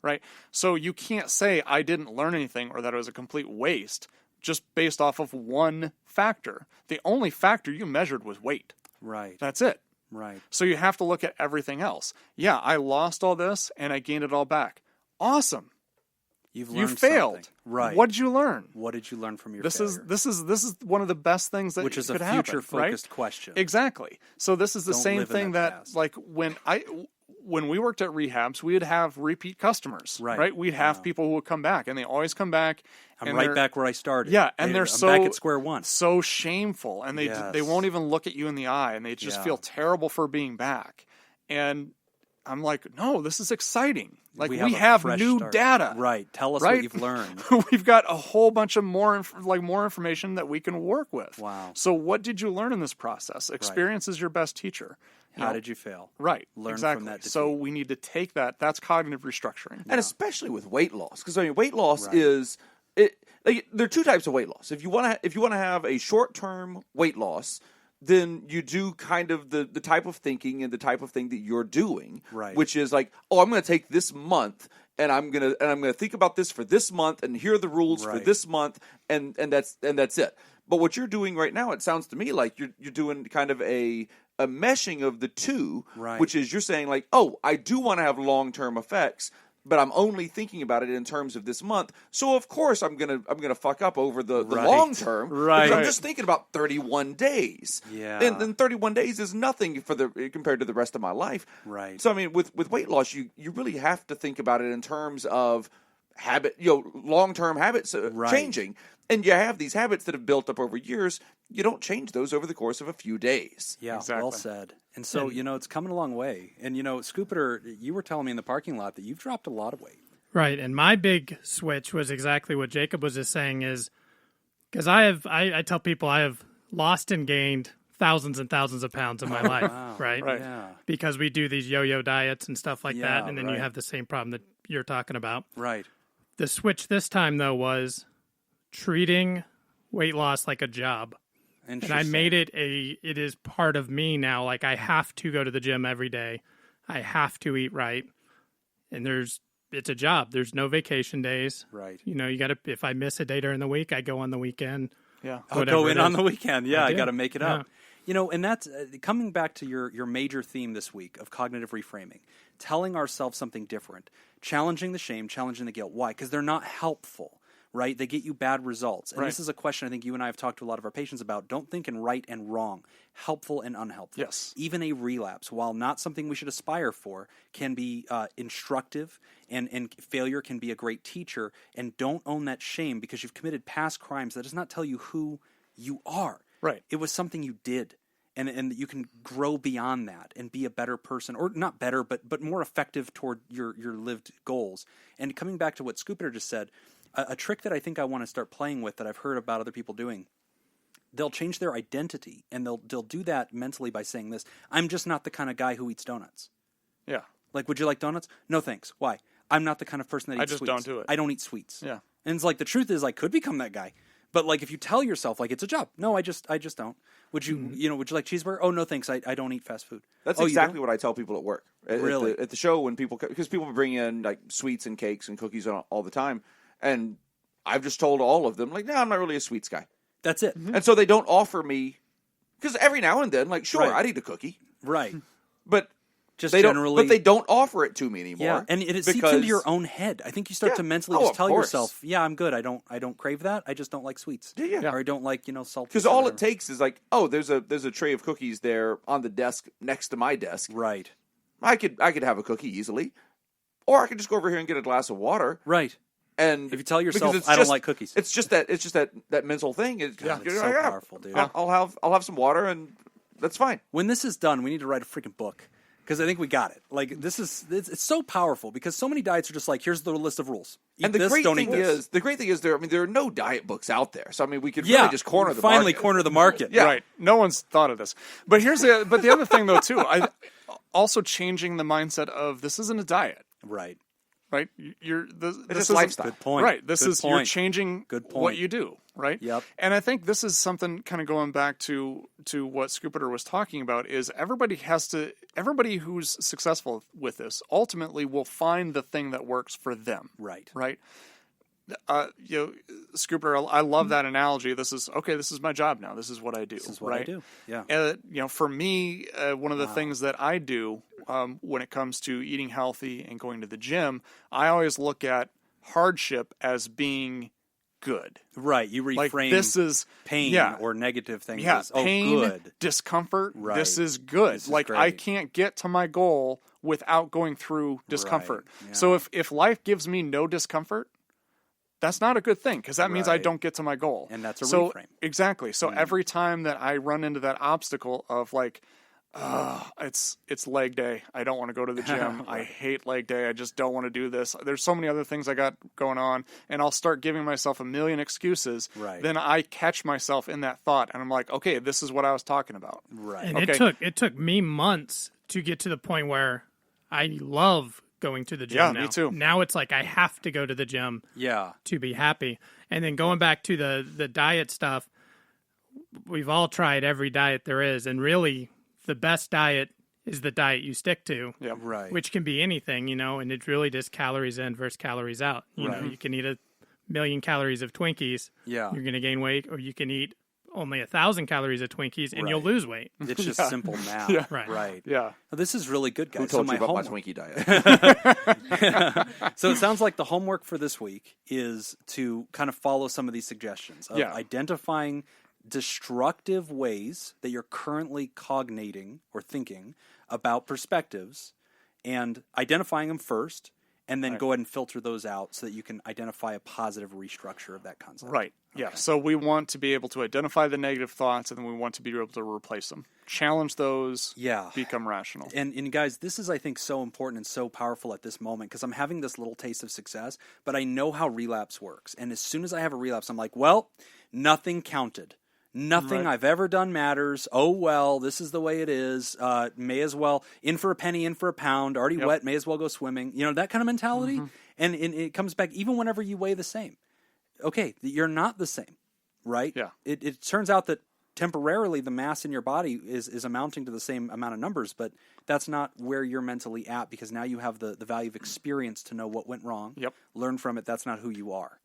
Right? So you can't say I didn't learn anything or that it was a complete waste just based off of one factor. The only factor you measured was weight. Right. That's it. Right. So you have to look at everything else. Yeah, I lost all this and I gained it all back. Awesome. You failed. Something. Right. What did you learn? What did you learn from your this failure? This is one of the best things that Which is could a happen, future right? focused question. Exactly. So this is the Don't same live in thing the that past. like when we worked at rehabs, we'd have repeat customers, right? We'd have people who would come back, and they always come back. I'm right back where I started. Yeah, and they're I'm back at square one. so shameful, and they won't even look at you in the eye, and they just feel terrible for being back. And I'm like, no, this is exciting. Like we have new data. Right. Tell us what you've learned. We've got a whole bunch of more information that we can work with. Wow. So what did you learn in this process? Experience is your best teacher. How did you fail? Right. Learn exactly. from that defeat. So we need to take that. That's cognitive restructuring. And especially with weight loss, because I mean, weight loss is it. Like, there are two types of weight loss. If you want to have a short-term weight loss, then you do kind of the type of thinking and the type of thing that you're doing, right? Which is like, oh, I'm going to take this month and I'm gonna think about this for this month, and here are the rules for this month, and that's it. But what you're doing right now, it sounds to me like you're doing kind of a meshing of the two, which is you're saying like, oh, I do want to have long-term effects, but I'm only thinking about it in terms of this month. So of course I'm gonna fuck up over the long term. Because I'm just thinking about 31 days. Yeah. And then 31 days is nothing compared to the rest of my life. Right. So I mean, with weight loss, you really have to think about it in terms of habit, long-term habits changing. And you have these habits that have built up over years. You don't change those over the course of a few days. Yeah, exactly. Well said. And so, it's coming a long way. And, Scoopitor, you were telling me in the parking lot that you've dropped a lot of weight. Right. And my big switch was exactly what Jacob was just saying is, because I tell people I have lost and gained thousands and thousands of pounds in my life, right? Yeah. Because we do these yo-yo diets and stuff like that, and then you have the same problem that you're talking about. Right. The switch this time, though, was treating weight loss like a job. And I made it it is part of me now. Like, I have to go to the gym every day. I have to eat right. And it's a job. There's no vacation days. Right. You got to, if I miss a day during the week, I go on the weekend. Yeah. I'll go in on the weekend. Yeah, I got to make it up. Yeah. And that's coming back to your major theme this week of cognitive reframing, telling ourselves something different, challenging the shame, challenging the guilt. Why? Because they're not helpful. Right? They get you bad results. And this is a question I think you and I have talked to a lot of our patients about. Don't think in right and wrong, helpful and unhelpful. Yes. Even a relapse, while not something we should aspire for, can be instructive, and failure can be a great teacher. And don't own that shame because you've committed past crimes. That does not tell you who you are. Right. It was something you did. And you can grow beyond that and be a better person, or not better, but more effective toward your lived goals. And coming back to what Scoopitor just said, a trick that I think I want to start playing with that I've heard about other people doing, they'll change their identity, and they'll do that mentally by saying this: I'm just not the kind of guy who eats donuts. Yeah. Like, would you like donuts? No, thanks. Why? I'm not the kind of person that eats sweets. I just don't do it. I don't eat sweets. Yeah. And it's like, the truth is I could become that guy. But like, if you tell yourself like it's a job, no, I just don't. Would you, would you like cheeseburger? Oh, no, thanks. I don't eat fast food. That's exactly what I tell people at work. Really? At the show, when because people bring in like sweets and cakes and cookies all the time, and I've just told all of them like, no, I'm not really a sweets guy. That's it. And so they don't offer me, because every now and then, like, sure, I'd eat a cookie, right? But just they generally, but they don't offer it to me anymore. Yeah, and it seeps into your own head. I think you start to mentally just tell yourself, "Yeah, I'm good. I don't crave that. I just don't like sweets. Or I don't like salt." Because all it takes is like, oh, there's a tray of cookies there on the desk next to my desk. Right. I could have a cookie easily, or I could just go over here and get a glass of water. Right. And if you tell yourself, "I don't like cookies," it's just that mental thing. It's so powerful, dude. I'll have some water, and that's fine. When this is done, we need to write a freaking book. because I think we got it. Like, it's so powerful because so many diets are just like, here's the list of rules. And the great thing is there are no diet books out there. So I mean, we could really just corner the finally market. corner the market. Yeah. Right. No one's thought of this. But the other thing though too, I also changing the mindset of this isn't a diet. Right. Right. This is lifestyle. Good point. Right. You're changing what you do. Right. Yep. And I think this is something kind of going back to what Scoopitor was talking about is everybody who's successful with this ultimately will find the thing that works for them. Right. Right. Scoopitor, I love that analogy. This is my job now. This is what I do. This is what I do. Yeah. And, for me, one of the things that I do when it comes to eating healthy and going to the gym, I always look at hardship as being good. Right. You reframe like this is pain or negative things. Yeah. As, pain, good. Discomfort. Right. This is good. This is like great. I can't get to my goal without going through discomfort. Right. Yeah. So if life gives me no discomfort, that's not a good thing because that means I don't get to my goal. And that's a reframe. Exactly. So every time that I run into that obstacle of like, it's leg day. I don't want to go to the gym. I hate leg day. I just don't want to do this. There's so many other things I got going on, and I'll start giving myself a million excuses. Right. Then I catch myself in that thought, and I'm like, okay, this is what I was talking about. Right. And okay. it took me months to get to the point where I love going to the gym now. Me too. Now it's like I have to go to the gym to be happy. And then going back to the diet stuff, we've all tried every diet there is, and really the best diet is the diet you stick to. Yeah, right. Which can be anything, and it's really just calories in versus calories out. You know, you can eat 1,000,000 calories of Twinkies. Yeah. You're going to gain weight, or you can eat only 1,000 calories of Twinkies and you'll lose weight. It's just simple math. Yeah. Right. Yeah. Well, this is really good, guys. Who told so you about homework... my Twinkie diet? So it sounds like the homework for this week is to kind of follow some of these suggestions of identifying destructive ways that you're currently cognating or thinking about perspectives and identifying them first, and then go ahead and filter those out so that you can identify a positive restructure of that concept. Right. Yeah. Okay. So we want to be able to identify the negative thoughts, and then we want to be able to replace them, challenge those, become rational. And guys, this is, I think, so important and so powerful at this moment because I'm having this little taste of success, but I know how relapse works. And as soon as I have a relapse, I'm like, well, nothing counted. Nothing I've ever done matters. Oh, well, this is the way it is. May as well, in for a penny, in for a pound, already wet, may as well go swimming. You know, that kind of mentality. Mm-hmm. And it comes back even whenever you weigh the same. Okay, you're not the same, right? Yeah. It turns out that temporarily the mass in your body is amounting to the same amount of numbers, but that's not where you're mentally at because now you have the value of experience to know what went wrong. Yep. Learn from it. That's not who you are.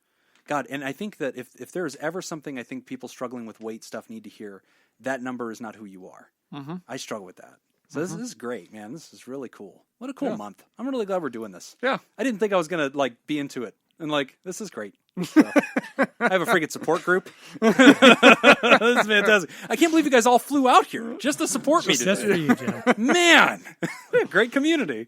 God, and I think that if there is ever something I think people struggling with weight stuff need to hear, that number is not who you are. Mm-hmm. I struggle with that. So this is great, man. This is really cool. What a cool month. I'm really glad we're doing this. Yeah. I didn't think I was going to be into it. And this is great. So, I have a friggin' support group. This is fantastic. I can't believe you guys all flew out here just to support me today. Just for you, Jim. Man, we have a great community.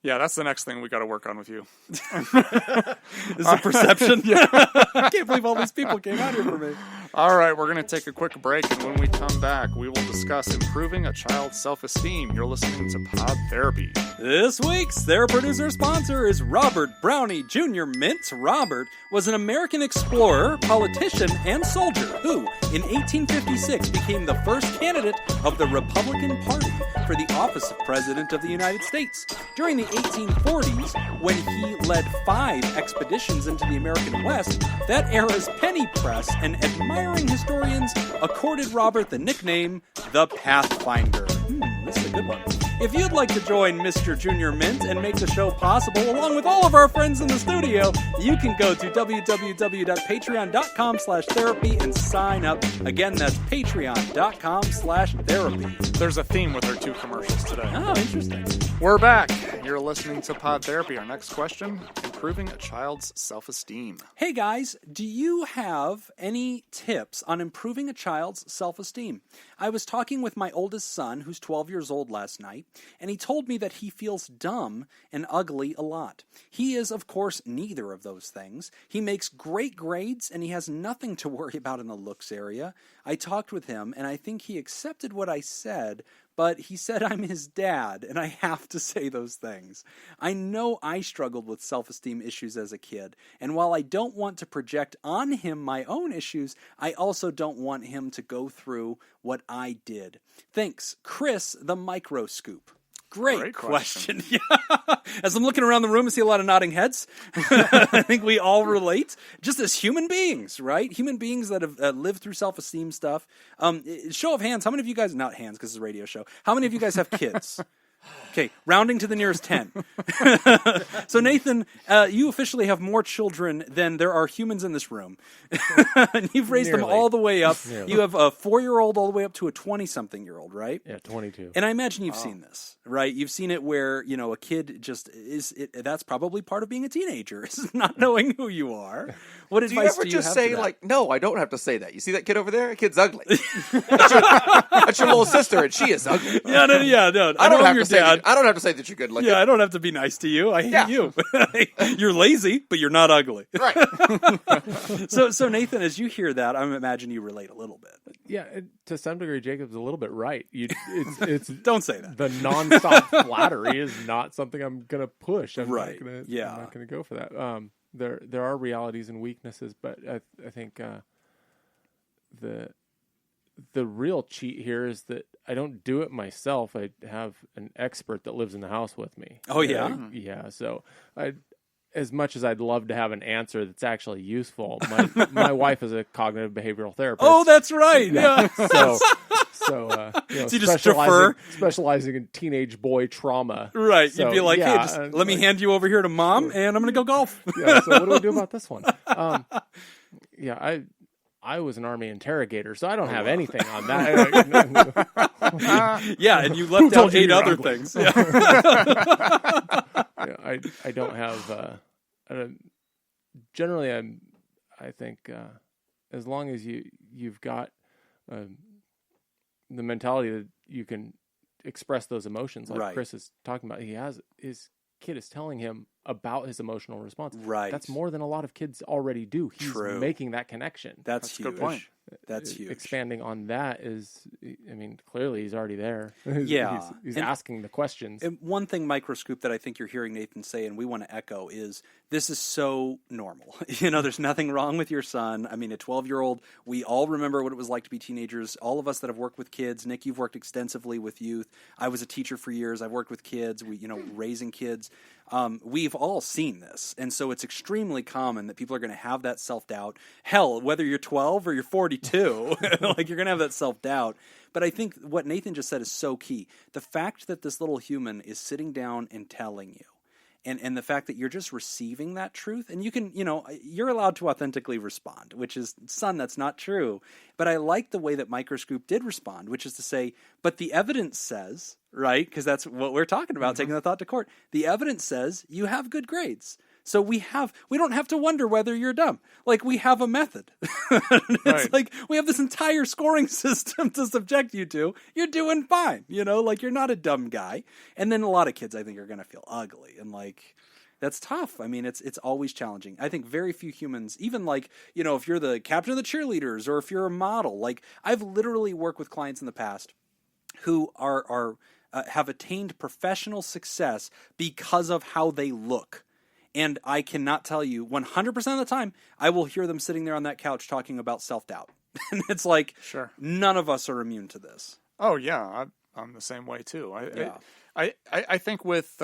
Yeah, that's the next thing we got to work on with you. Is the perception? I can't believe all these people came out here for me. All right, we're going to take a quick break, and when we come back, we will discuss improving a child's self-esteem. You're listening to Pod Therapy. This week's TheraProducer sponsor is Robert Brownie Jr. Mint. Robert was an American explorer, politician, and soldier who, in 1856, became the first candidate of the Republican Party for the office of President of the United States. During the 1840s, when he led 5 expeditions into the American West, that era's penny press and admiring historians accorded Robert the nickname the Pathfinder. This is a good one. If you'd like to join Mr. Junior Mint and make the show possible, along with all of our friends in the studio, you can go to www.patreon.com/therapy and sign up. Again, that's patreon.com/therapy. There's a theme with our 2 commercials today. Oh, interesting. We're back. You're listening to Pod Therapy. Our next question, improving a child's self-esteem. Hey guys, do you have any tips on improving a child's self-esteem? I was talking with my oldest son, who's 12 years old, last night, and he told me that he feels dumb and ugly a lot. He is, of course, neither of those things. He makes great grades, and he has nothing to worry about in the looks area. I talked with him, and I think he accepted what I said, but he said I'm his dad, and I have to say those things. I know I struggled with self-esteem issues as a kid, and while I don't want to project on him my own issues, I also don't want him to go through what I did. Thanks, Chris the Microscoop. Great question. Yeah. As I'm looking around the room, I see a lot of nodding heads. I think we all relate, just as human beings, right? Human beings that have lived through self-esteem stuff. Show of hands, how many of you guys, not hands because it's a radio show, how many of you guys have kids? Okay, rounding to the nearest 10. So Nathan, you officially have more children than there are humans in this room. And you've raised them all the way up. Nearly. You have a 4-year-old all the way up to a 20-something-year-old, right? Yeah, 22. And I imagine you've seen this, right? You've seen it where, a kid just that's probably part of being a teenager, is not knowing who you are. What advice do you just say, like, no, I don't have to say that. You see that kid over there? That kid's ugly. That's your little sister, and she is ugly. No. I don't have to say I don't have to say that you're good looking. Yeah, I don't have to be nice to you. I hate you. You're lazy, but you're not ugly. Right. So Nathan, as you hear that, I imagine you relate a little bit. Yeah, to some degree, Jacob's a little bit right. It's don't say that. The nonstop flattery is not something I'm going to push. I'm right. I'm not going to go for that. There are realities and weaknesses, but I think the real cheat here is that I don't do it myself. I have an expert that lives in the house with me. Oh, yeah? Yeah. So as much as I'd love to have an answer that's actually useful, my wife is a cognitive behavioral therapist. Oh, that's right. Yeah. So you just defer, specializing in teenage boy trauma. Right. So, you'd be like, hey, just let me hand you over here to mom, and I'm going to go golf. Yeah. So what do we do about this one? I was an Army interrogator, so I don't have anything on that. Yeah, and you left out 8 other things. Yeah. I don't have. Generally, I think as long as you've got the mentality that you can express those emotions, like Chris is talking about, his kid is telling him about his emotional response. Right. That's more than a lot of kids already do. He's making that connection. That's huge. A good point. That's huge. Expanding on that is, clearly he's already there. Yeah. He's asking the questions. And one thing, Microscoop, that I think you're hearing Nathan say, and we want to echo, is this is so normal. There's nothing wrong with your son. I mean, a 12-year-old, we all remember what it was like to be teenagers. All of us that have worked with kids. Nick, you've worked extensively with youth. I was a teacher for years. I've worked with kids. Raising kids. We've all seen this. And so it's extremely common that people are going to have that self-doubt. Hell, whether you're 12 or you're 42, like you're going to have that self-doubt. But I think what Nathan just said is so key. The fact that this little human is sitting down and telling you, and the fact that you're just receiving that truth, and you can, you're allowed to authentically respond, which is, son, that's not true. But I like the way that Microscoop did respond, which is to say, but the evidence says, right, because that's what we're talking about, taking the thought to court. The evidence says you have good grades. So we don't have to wonder whether you're dumb. Like, we have a method. It's like we have this entire scoring system to subject you to. You're doing fine, like you're not a dumb guy. And then a lot of kids, I think, are going to feel ugly. And like, that's tough. I mean, it's always challenging. I think very few humans, even like, if you're the captain of the cheerleaders or if you're a model, like I've literally worked with clients in the past who are have attained professional success because of how they look. And I cannot tell you, 100% of the time, I will hear them sitting there on that couch talking about self-doubt. And it's like, none of us are immune to this. Oh, yeah. I'm the same way, too. I think with,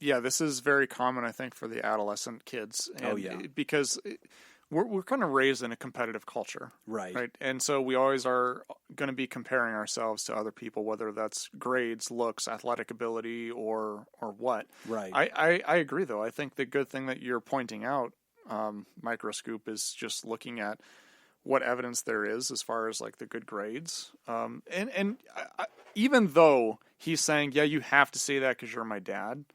this is very common, I think, for the adolescent kids. And because we're kind of raised in a competitive culture. Right. And so we always are going to be comparing ourselves to other people, whether that's grades, looks, athletic ability, or what. Right. I agree, though. I think the good thing that you're pointing out, Microscoop, is just looking at what evidence there is as far as like the good grades. And even though he's saying, yeah, you have to say that because you're my dad,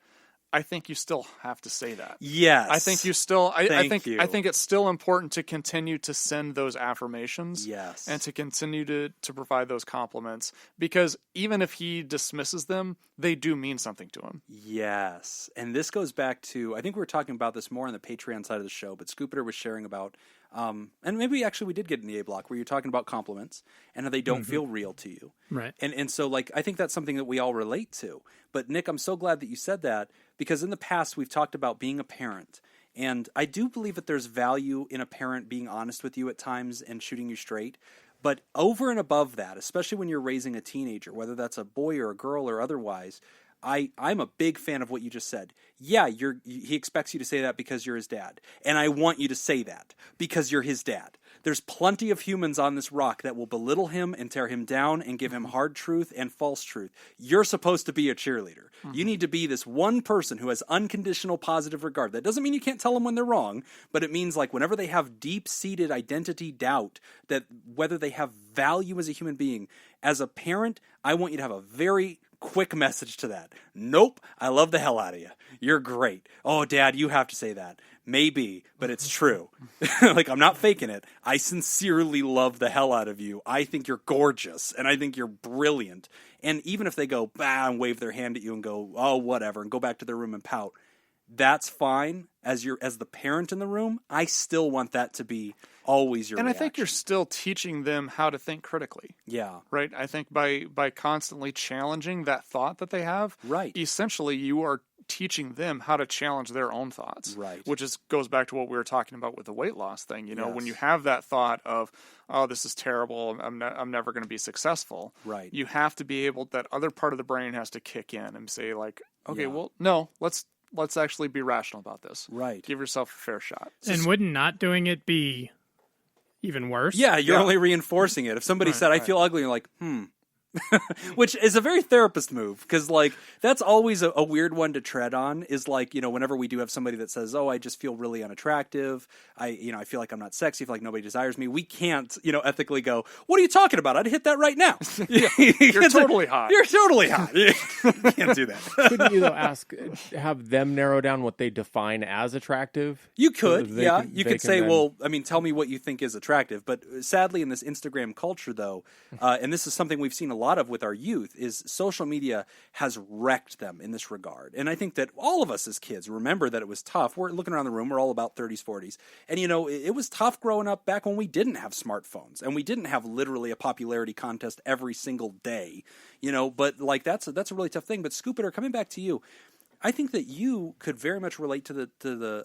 I think you still have to say that. Yes. I think you still I think it's still important to continue to send those affirmations. Yes. And to continue to provide those compliments, because even if he dismisses them, they do mean something to him. Yes. And this goes back to, I think we were talking about this more on the Patreon side of the show, but Scoopitor was sharing about And maybe actually we did get in the A block where you're talking about compliments and how they don't feel real to you. Right. And so like I think that's something that we all relate to. But Nick, I'm so glad that you said that, because in the past we've talked about being a parent. And I do believe that there's value in a parent being honest with you at times and shooting you straight. But over and above that, especially when you're raising a teenager, whether that's a boy or a girl or otherwise, I'm a big fan of what you just said. Yeah, he expects you to say that because you're his dad. And I want you to say that because you're his dad. There's plenty of humans on this rock that will belittle him and tear him down and give him hard truth and false truth. You're supposed to be a cheerleader. You need to be this one person who has unconditional positive regard. That doesn't mean you can't tell them when they're wrong, but it means like whenever they have deep-seated identity doubt that whether they have value as a human being, as a parent, I want you to have a very quick message to that. Nope, I love the hell out of you. You're great. Oh, Dad, you have to say that. Maybe, but it's true. Like, I'm not faking it. I sincerely love the hell out of you. I think you're gorgeous, and I think you're brilliant. And even if they go, bah, and wave their hand at you and go, oh, whatever, and go back to their room and pout, that's fine. As the parent in the room, I still want that to be always your reaction. I think you're still teaching them how to think critically. Yeah. Right? I think by constantly challenging that thought that they have, right, essentially you are teaching them how to challenge their own thoughts. Right. Which goes back to what we were talking about with the weight loss thing. You know, when you have that thought of, oh, this is terrible, I'm never going to be successful. Right. You have to be able, that other part of the brain has to kick in and say like, okay, well, no, let's actually be rational about this. Right. Give yourself a fair shot. And wouldn't not doing it be even worse? Yeah, you're only reinforcing it. If somebody said, I feel ugly, you're like, which is a very therapist move, because like that's always a weird one to tread on, is like, you know, whenever we do have somebody that says, oh, I just feel really unattractive, I feel like I'm not sexy, I feel like nobody desires me, we can't, ethically go, what are you talking about? I'd hit that right now. You're totally hot. You're totally hot. You can't do that. Couldn't you though have them narrow down what they define as attractive? You could, so you could say, well, I mean, tell me what you think is attractive. But sadly, in this Instagram culture, though, and this is something we've seen a lot of with our youth, is social media has wrecked them in this regard. And I think that all of us as kids remember that it was tough. We're looking around the room, we're all about 30s, 40s. And, it was tough growing up back when we didn't have smartphones and we didn't have literally a popularity contest every single day, but like that's a really tough thing. But Scoopitor, coming back to you, I think that you could very much relate to the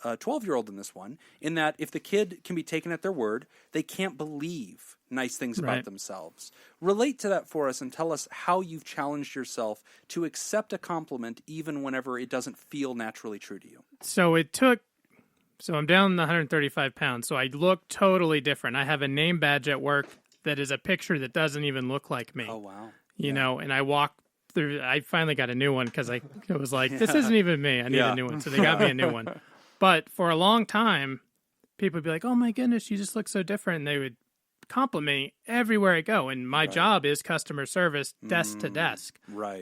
12-year-old in this one, in that if the kid can be taken at their word, they can't believe nice things about themselves. Relate to that for us and tell us how you've challenged yourself to accept a compliment even whenever it doesn't feel naturally true to you. So I'm down 135 pounds, so I look totally different. I have a name badge at work that is a picture that doesn't even look like me. Oh, wow. You know, and I walk through, I finally got a new one because it was like, this isn't even me. I need a new one. So they got me a new one. But for a long time, people would be like, oh my goodness, you just look so different. And they would compliment me everywhere I go. And my job is customer service, desk to desk,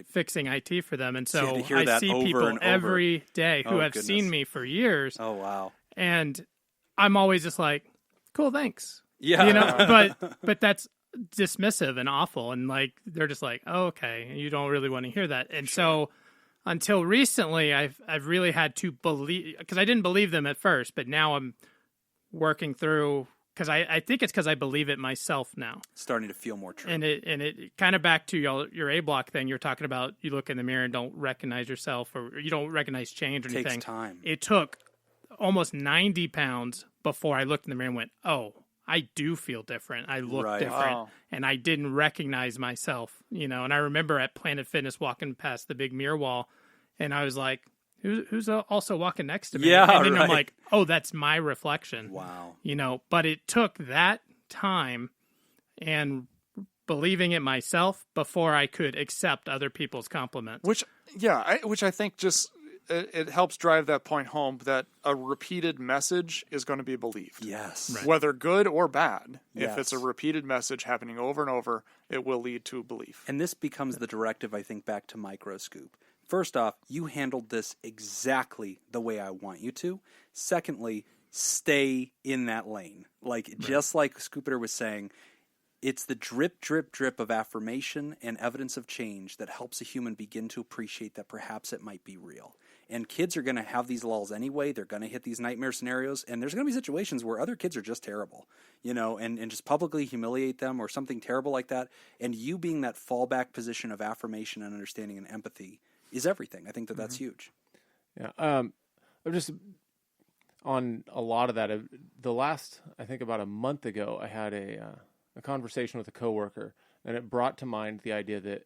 fixing IT for them. And so I see people every day who have seen me for years. Oh, wow. And I'm always just like, cool, thanks. Yeah. But that's dismissive and awful, and like they're just like, oh, okay, you don't really want to hear that. And so until recently I've really had to believe, because I didn't believe them at first, but now I'm working through, because I think it's because I believe it myself now, starting to feel more true. And it kind of back to your A block thing. You're talking about, you look in the mirror and don't recognize yourself, or you don't recognize change or anything. Takes time. It took almost 90 pounds before I looked in the mirror and went, oh, I do feel different. I look different, and I didn't recognize myself, And I remember at Planet Fitness walking past the big mirror wall, and I was like, "Who's also walking next to me?" Yeah, and then I'm like, "Oh, that's my reflection." Wow. But it took that time and believing it myself before I could accept other people's compliments. Which I think just. It helps drive that point home that a repeated message is going to be believed. Yes. Right. Whether good or bad. Yes. If it's a repeated message happening over and over, it will lead to belief. And this becomes the directive, I think, back to Microscoop. First off, you handled this exactly the way I want you to. Secondly, stay in that lane. Just like Scoopitor was saying, it's the drip, drip, drip of affirmation and evidence of change that helps a human begin to appreciate that perhaps it might be real. And kids are going to have these lulls anyway. They're going to hit these nightmare scenarios. And there's going to be situations where other kids are just terrible, and just publicly humiliate them or something terrible like that. And you being that fallback position of affirmation and understanding and empathy is everything. I think that's huge. Yeah. I'm just on a lot of that. I think about a month ago, I had a conversation with a coworker, and it brought to mind the idea that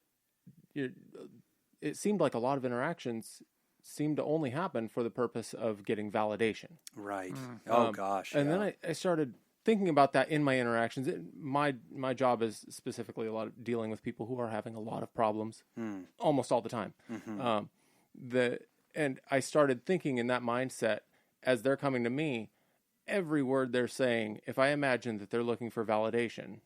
it seemed like a lot of interactions seemed to only happen for the purpose of getting validation. Right. Oh gosh. And then I started thinking about that in my interactions. My job is specifically a lot of dealing with people who are having a lot of problems almost all the time. And I started thinking in that mindset as they're coming to me, every word they're saying, if I imagine that they're looking for validation,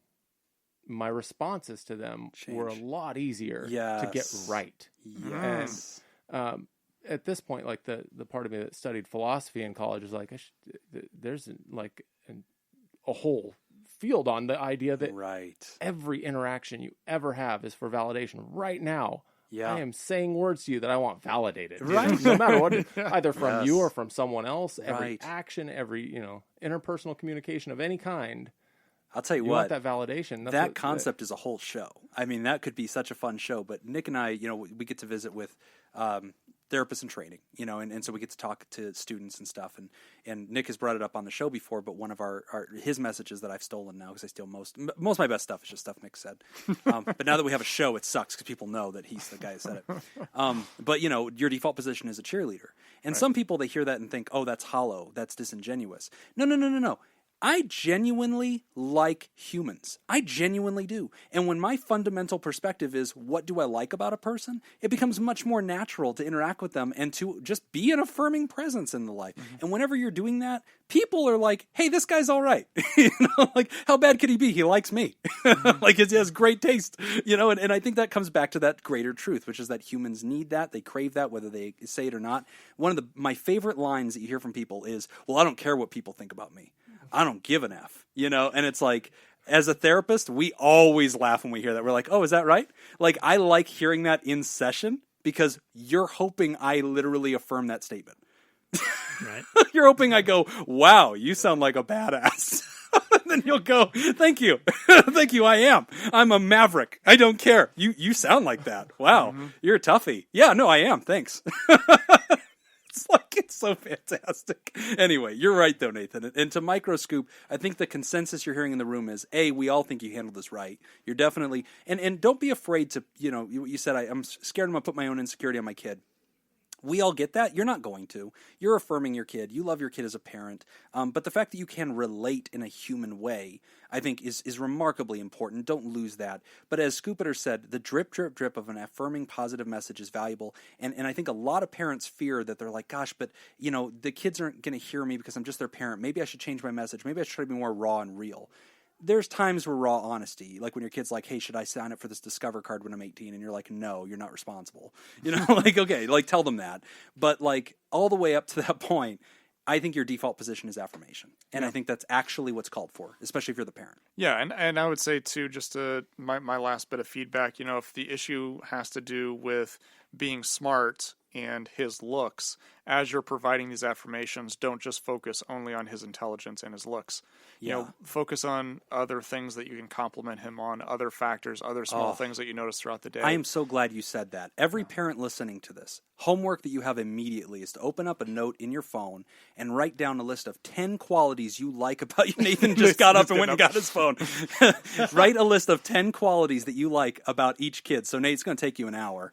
my responses to them were a lot easier to get right. Yes. And at this point, like the part of me that studied philosophy in college is like, there's like a whole field on the idea that every interaction you ever have is for validation. Right now, I am saying words to you that I want validated. Right. No matter what, either from you or from someone else, every action, every, interpersonal communication of any kind. I'll tell you what, want that validation. That concept is a whole show. I mean, that could be such a fun show, but Nick and I, we get to visit with, therapists in training, and so we get to talk to students and stuff. And Nick has brought it up on the show before, but one of his messages that I've stolen now, because I steal most of my best stuff is just stuff Nick said. But now that we have a show, it sucks because people know that he's the guy who said it. But your default position is a cheerleader. And some people, they hear that and think, oh, that's hollow. That's disingenuous. No. I genuinely like humans. I genuinely do. And when my fundamental perspective is, what do I like about a person? It becomes much more natural to interact with them and to just be an affirming presence in the life. And whenever you're doing that, people are like, hey, this guy's all right. Like, how bad could he be? He likes me. Like, he has great taste. And I think that comes back to that greater truth, which is that humans need that. They crave that, whether they say it or not. One of my favorite lines that you hear from people is, well, I don't care what people think about me. I don't give an F, and it's like, as a therapist, we always laugh when we hear that. We're like, oh, is that right? Like, I like hearing that in session because you're hoping I literally affirm that statement. Right. You're hoping I go, wow, you sound like a badass. Then you'll go, thank you. Thank you, I am. I'm a maverick. I don't care. You sound like that. Wow, You're a toughie. Yeah, no, I am. Thanks. It's so fantastic. Anyway, you're right, though, Nathan. And to microscope, I think the consensus you're hearing in the room is, A, we all think you handled this right. You're definitely, and don't be afraid to, you said, I'm scared I'm going to put my own insecurity on my kid. We all get that. You're not going to. You're affirming your kid. You love your kid as a parent. But the fact that you can relate in a human way, I think, is remarkably important. Don't lose that. But as Scoopitor said, the drip, drip, drip of an affirming positive message is valuable. And I think a lot of parents fear that they're like, gosh, but, the kids aren't going to hear me because I'm just their parent. Maybe I should change my message. Maybe I should try to be more raw and real. There's times where raw honesty, like when your kid's like, hey, should I sign up for this Discover card when I'm 18? And you're like, no, you're not responsible. Like, okay, like tell them that. But like all the way up to that point, I think your default position is affirmation. And I think that's actually what's called for, especially if you're the parent. Yeah, and I would say too, just my last bit of feedback, if the issue has to do with being smart and his looks, as you're providing these affirmations, don't just focus only on his intelligence and his looks. Focus on other things that you can compliment him on, other factors, other small things that you notice throughout the day. I am so glad you said that. Every parent listening to this, homework that you have immediately is to open up a note in your phone and write down a list of 10 qualities you like about you. Nathan just got up and went and got his phone. Write a list of 10 qualities that you like about each kid. So, Nate, it's going to take you an hour.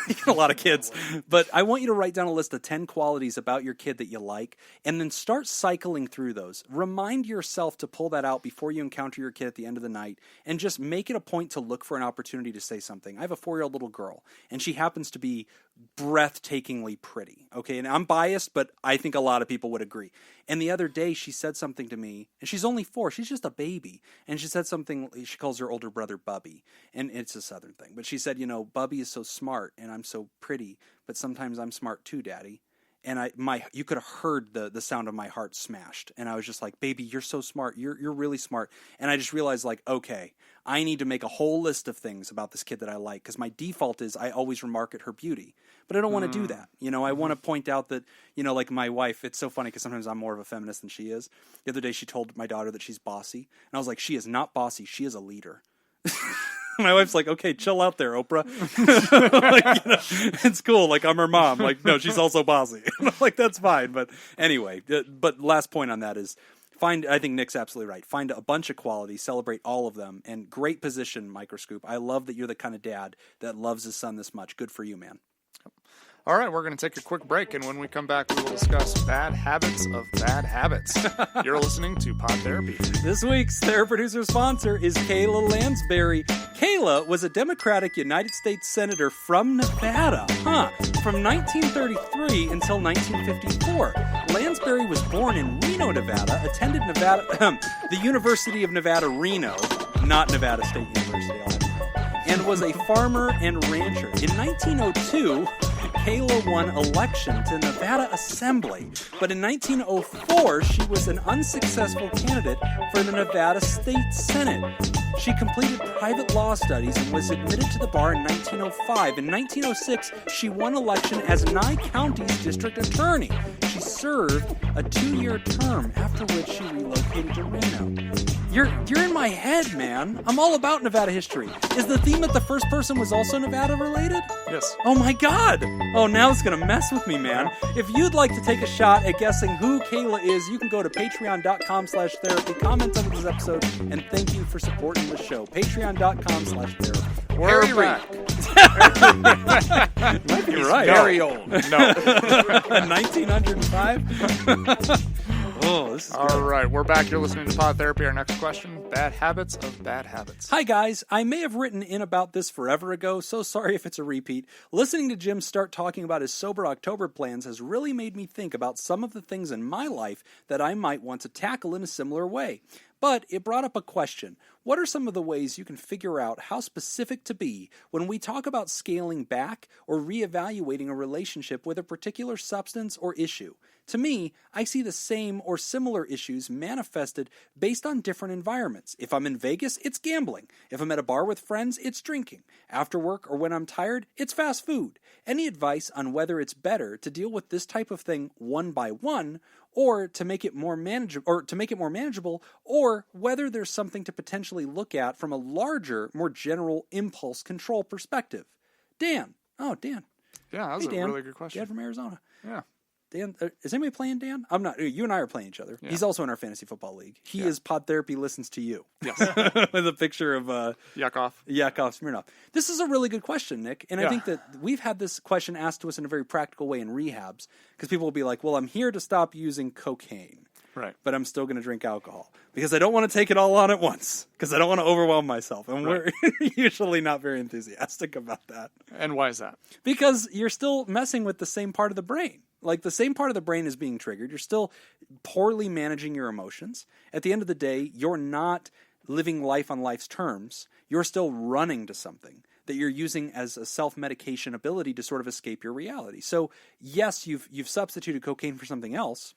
You got a lot of kids. But I want you to write down a list of 10 qualities about your kid that you like, and then start cycling through those. Remind yourself to pull that out before you encounter your kid at the end of the night, and just make it a point to look for an opportunity to say something. I have a 4-year-old little girl, and she happens to be breathtakingly pretty. Okay, and I'm biased, but I think a lot of people would agree. And the other day, she said something to me, and she's only 4. She's just a baby. And she said something, she calls her older brother Bubby, and it's a Southern thing. But she said, Bubby is so smart, and I'm so pretty, but sometimes I'm smart too, Daddy. and you could have heard the sound of my heart smashed. And I was just like, baby, you're so smart. You're really smart. And I just realized, like, okay, I need to make a whole list of things about this kid that I like, because my default is I always remark at her beauty. But I don't want to do that. I want to point out that, like my wife, it's so funny because sometimes I'm more of a feminist than she is. The other day she told my daughter that she's bossy. And I was like, she is not bossy. She is a leader. My wife's like, okay, chill out there, Oprah. Like, it's cool. Like, I'm her mom. Like, no, she's also bossy. I'm like, that's fine. But anyway, but last point on that is I think Nick's absolutely right. Find a bunch of qualities, celebrate all of them, and great position, Microscoop. I love that you're the kind of dad that loves his son this much. Good for you, man. All right, we're going to take a quick break, and when we come back, we will discuss bad habits of bad habits. You're listening to Pod Therapy. This week's TheraProducer sponsor is Kayla Lansbury. Kayla was a Democratic United States Senator from Nevada, from 1933 until 1954. Lansbury was born in Reno, Nevada, attended the University of Nevada, Reno, not Nevada State University, and was a farmer and rancher. In 1902, Kayla won election to Nevada Assembly, but in 1904, she was an unsuccessful candidate for the Nevada State Senate. She completed private law studies and was admitted to the bar in 1905. In 1906, she won election as Nye County's district attorney. She served a 2-year term, after which she relocated to Reno. You're in my head, man. I'm all about Nevada history. Is the theme that the first person was also Nevada related? Yes. Oh my God. Oh, now it's going to mess with me, man. If you'd like to take a shot at guessing who Kayla is, you can go to patreon.com/therapy, comment under this episode, and thank you for supporting the show. Patreon.com/therapy. We're back. Might be right. Very old. No. 1905? Oh, this is good. All right, we're back. You're listening to Pod Therapy. Our next question, bad habits of bad habits. Hi, guys. I may have written in about this forever ago, so sorry if it's a repeat. Listening to Jim start talking about his Sober October plans has really made me think about some of the things in my life that I might want to tackle in a similar way. But it brought up a question. What are some of the ways you can figure out how specific to be when we talk about scaling back or reevaluating a relationship with a particular substance or issue? To me, I see the same or similar issues manifested based on different environments. If I'm in Vegas, it's gambling. If I'm at a bar with friends, it's drinking. After work or when I'm tired, it's fast food. Any advice on whether it's better to deal with this type of thing one by one, or to make it more manageable, or whether there's something to potentially look at from a larger, more general impulse control perspective? Dan. Oh, Dan. Yeah, that was a really good question. Dan from Arizona. Yeah. Dan, is anybody playing Dan? I'm not. You and I are playing each other. Yeah. He's also in our fantasy football league. He is Pod Therapy listens to you. Yes. With a picture of Yakov Smirnoff. This is a really good question, Nick. And I think that we've had this question asked to us in a very practical way in rehabs, because people will be like, well, I'm here to stop using cocaine. Right. But I'm still going to drink alcohol because I don't want to take it all on at once, because I don't want to overwhelm myself. And we're usually not very enthusiastic about that. And why is that? Because you're still messing with the same part of the brain. Like, the same part of the brain is being triggered. You're still poorly managing your emotions. At the end of the day, you're not living life on life's terms. You're still running to something that you're using as a self-medication ability to sort of escape your reality. So, yes, you've substituted cocaine for something else,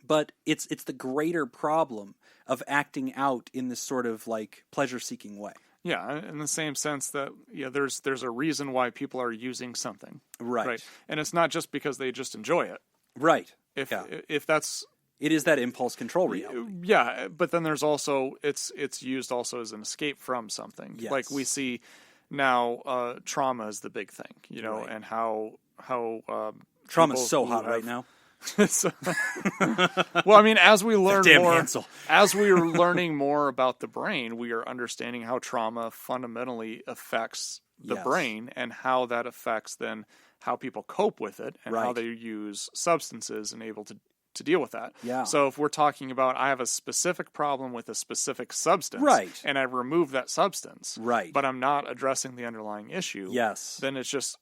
but it's the greater problem of acting out in this sort of like pleasure-seeking way. Yeah, in the same sense that there's a reason why people are using something, right? And it's not just because they just enjoy it, right? If that's it is that impulse control reality. Yeah, but then there's also it's used also as an escape from something. Yes. Like we see now, trauma is the big thing, and how trauma is so hot right now. Well, I mean, as we learn more, Hansel. as we are learning more about the brain, we are understanding how trauma fundamentally affects the brain, and how that affects then how people cope with it, and how they use substances and able to deal with that. Yeah. So if we're talking about, I have a specific problem with a specific substance, and I remove that substance, but I'm not addressing the underlying issue, then it's just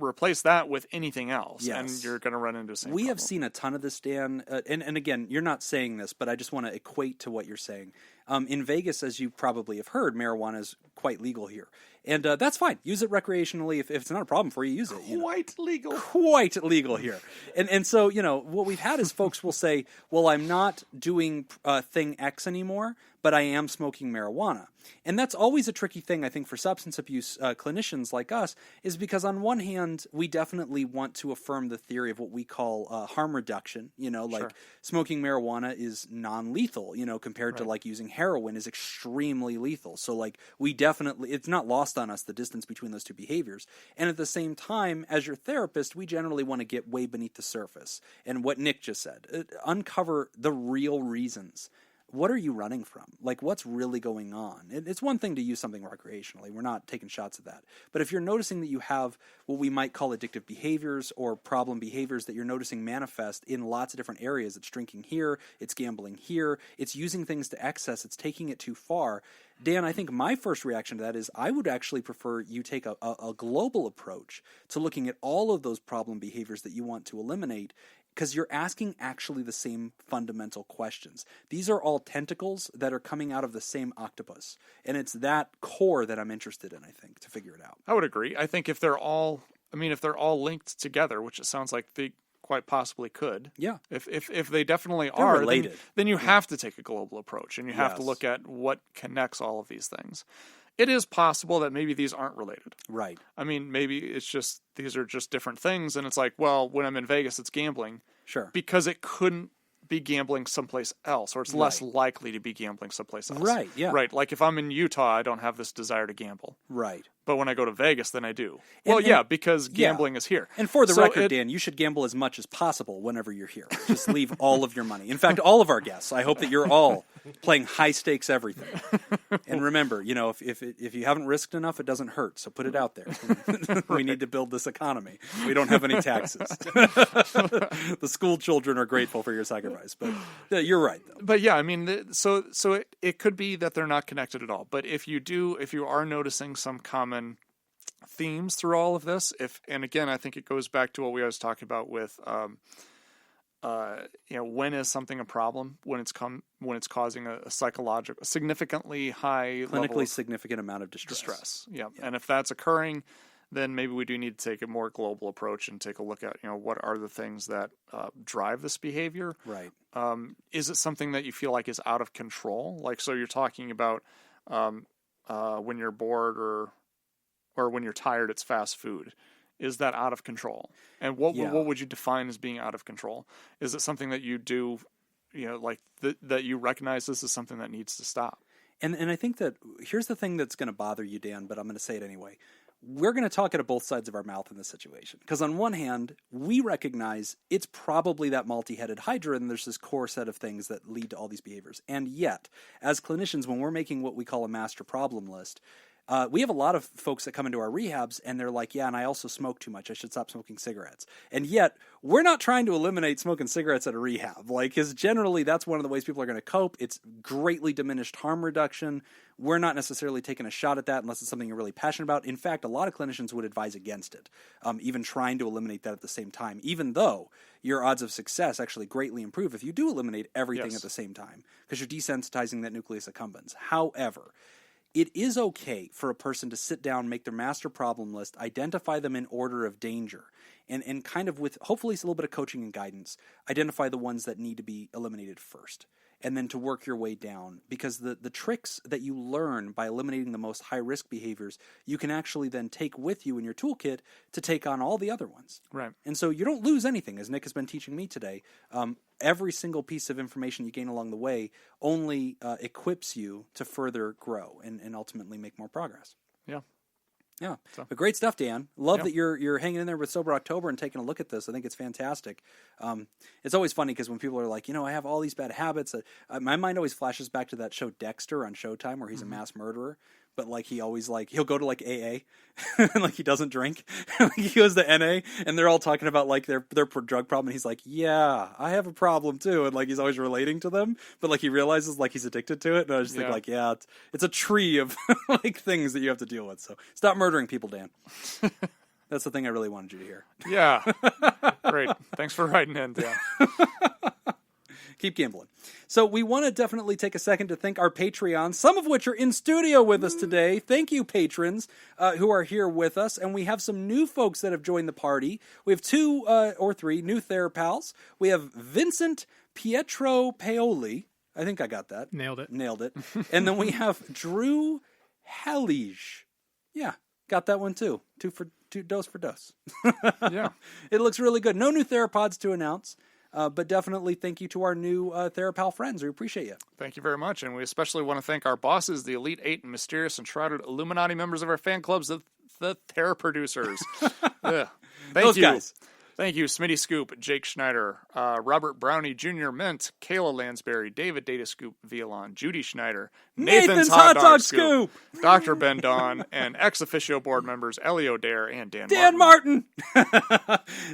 replace that with anything else, and you're going to run into the same problem. Have seen a ton of this, Dan, and again, you're not saying this, but I just want to equate to what you're saying. In Vegas, as you probably have heard, marijuana is quite legal here. And that's fine. Use it recreationally. If it's not a problem for you, use it. Quite legal. Quite legal here. And so, what we've had is folks will say, well, I'm not doing thing X anymore, but I am smoking marijuana. And that's always a tricky thing, I think, for substance abuse clinicians like us, is because on one hand, we definitely want to affirm the theory of what we call harm reduction. Like smoking marijuana is non-lethal, compared to like using heroin is extremely lethal. So like we definitely, it's not lost on us, the distance between those two behaviors. And at the same time, as your therapist, we generally want to get way beneath the surface. And what Nick just said, uncover the real reasons. What are you running from? Like, what's really going on? It's one thing to use something recreationally. We're not taking shots at that. But if you're noticing that you have what we might call addictive behaviors or problem behaviors that you're noticing manifest in lots of different areas, it's drinking here, it's gambling here, it's using things to excess, it's taking it too far. Dan, I think my first reaction to that is I would actually prefer you take a global approach to looking at all of those problem behaviors that you want to eliminate, because you're asking actually the same fundamental questions. These are all tentacles that are coming out of the same octopus. And it's that core that I'm interested in, I think, to figure it out. I would agree. I think if they're all linked together, which it sounds like they quite possibly could. Yeah. If they definitely they're are related. Then you have to take a global approach, and you have to look at what connects all of these things. It is possible that maybe these aren't related. Right. I mean, maybe it's just these are just different things, and it's like, well, when I'm in Vegas, it's gambling. Sure. Because it couldn't be gambling someplace else, or it's less likely to be gambling someplace else. Right, yeah. Right, like if I'm in Utah, I don't have this desire to gamble. Right. But when I go to Vegas, then I do. Well, yeah, because gambling is here. And for the record, Dan, you should gamble as much as possible whenever you're here. Just leave all of your money. In fact, all of our guests, I hope that you're all playing high-stakes everything. And remember, if you haven't risked enough, it doesn't hurt, so put it out there. We need to build this economy. We don't have any taxes. The school children are grateful for your sacrifice, but you're right, though. But yeah, I mean, so it could be that they're not connected at all. But if you are noticing some common themes through all of this, and again, I think it goes back to what we always talk about with, when is something a problem? When it's causing a psychological, significantly high, clinically significant amount of distress. Yeah, and if that's occurring, then maybe we do need to take a more global approach and take a look at, what are the things that drive this behavior? Right. Is it something that you feel like is out of control? Like, so you're talking about when you're bored or when you're tired, it's fast food. Is that out of control? And what would you define as being out of control? Is it something that you do, that you recognize this is something that needs to stop? And I think that here's the thing that's going to bother you, Dan, but I'm going to say it anyway. We're going to talk out of both sides of our mouth in this situation. Because on one hand, we recognize it's probably that multi-headed hydra, and there's this core set of things that lead to all these behaviors. And yet, as clinicians, when we're making what we call a master problem list, we have a lot of folks that come into our rehabs and they're like, yeah, and I also smoke too much. I should stop smoking cigarettes. And yet, we're not trying to eliminate smoking cigarettes at a rehab. Because generally, that's one of the ways people are going to cope. It's greatly diminished harm reduction. We're not necessarily taking a shot at that unless it's something you're really passionate about. In fact, a lot of clinicians would advise against it, even trying to eliminate that at the same time, even though your odds of success actually greatly improve if you do eliminate everything at the same time, because you're desensitizing that nucleus accumbens. However, it is okay for a person to sit down, make their master problem list, identify them in order of danger, and kind of with hopefully a little bit of coaching and guidance, identify the ones that need to be eliminated first, and then to work your way down. Because the tricks that you learn by eliminating the most high-risk behaviors, you can actually then take with you in your toolkit to take on all the other ones. Right. And so you don't lose anything, as Nick has been teaching me today. Every single piece of information you gain along the way only equips you to further grow and ultimately make more progress. Yeah. Yeah. But great stuff, Dan. Love that you're hanging in there with Sober October and taking a look at this. I think it's fantastic. It's always funny because when people are like, I have all these bad habits. My mind always flashes back to that show Dexter on Showtime where he's a mass murderer. But he always he'll go to AA and he doesn't drink. He goes to NA and they're all talking about their drug problem. And he's like, yeah, I have a problem too. And he's always relating to them, but he realizes he's addicted to it. And I just think it's a tree of things that you have to deal with. So stop murdering people, Dan. That's the thing I really wanted you to hear. Yeah. Great. Thanks for writing in, Dan. Keep gambling. So we want to definitely take a second to thank our Patreons, some of which are in studio with us today. Thank you, patrons, who are here with us. And we have some new folks that have joined the party. We have 2 or 3 new TheraPals. We have Vincent Pietro Paoli. I think I got that. Nailed it. And then we have Drew Hallige. Yeah, got that one too. Dose for dose. Yeah. It looks really good. No new TheraPods to announce. But definitely thank you to our new TheraPal friends. We appreciate you. Thank you very much. And we especially want to thank our bosses, the Elite 8 and mysterious and shrouded Illuminati members of our fan clubs, the TheraProducers. Yeah. Those guys. Thank you, Smitty Scoop, Jake Schneider, Robert Brownie Jr. Mint, Kayla Lansbury, David Data Scoop Violon, Judy Schneider, Nathan's Hotdog Scoop, Dr. Ben Don, and ex officio board members Ellie O'Dare and Dan Martin.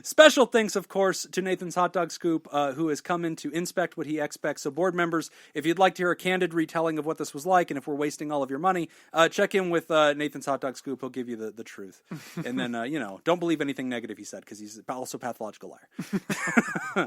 Special thanks, of course, to Nathan's Hotdog Scoop, who has come in to inspect what he expects. So, board members, if you'd like to hear a candid retelling of what this was like, and if we're wasting all of your money, check in with Nathan's Hotdog Scoop. He'll give you the truth. And then, don't believe anything negative he said, because he's also a pathological liar.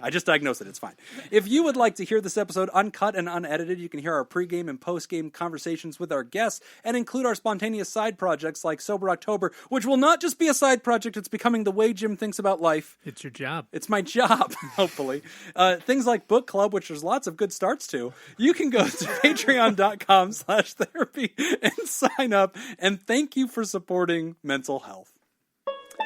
I just diagnosed it. It's fine. If you would like to hear this episode uncut and unedited, you can hear our pregame and postgame conversations with our guests and include our spontaneous side projects like Sober October, which will not just be a side project. It's becoming the way Jim thinks about life. It's your job. It's my job, hopefully. Things like book club, which there's lots of good starts to. You can go to patreon.com/therapy and sign up. And thank you for supporting mental health.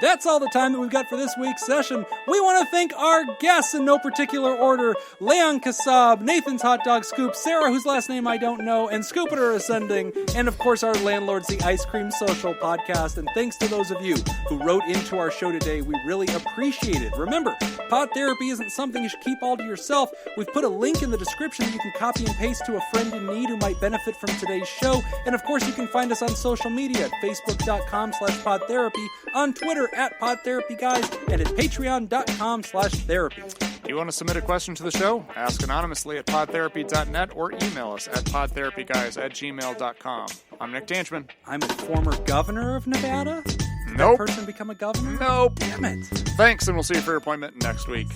That's all the time that we've got for this week's session. We want to thank our guests in no particular order: Leon Kassab, Nathan's Hotdog Scoop, Sara, whose last name I don't know, and Scoopitor Ascending, and of course our landlords, the Ice Cream Social Podcast. And thanks to those of you who wrote into our show today. We really appreciate it. Remember, pod therapy isn't something you should keep all to yourself. We've put a link in the description that you can copy and paste to a friend in need who might benefit from today's show. And of course, you can find us on social media at facebook.com/podtherapy, on Twitter at PodTherapyGuys, and at patreon.com/therapy. Do you want to submit a question to the show? Ask anonymously at podtherapy.net or email us at podtherapyguys@gmail.com. I'm Nick Tanchman. I'm a former governor of Nevada. Did Nope. that person become a governor? Nope. Damn it. Thanks, and we'll see you for your appointment next week.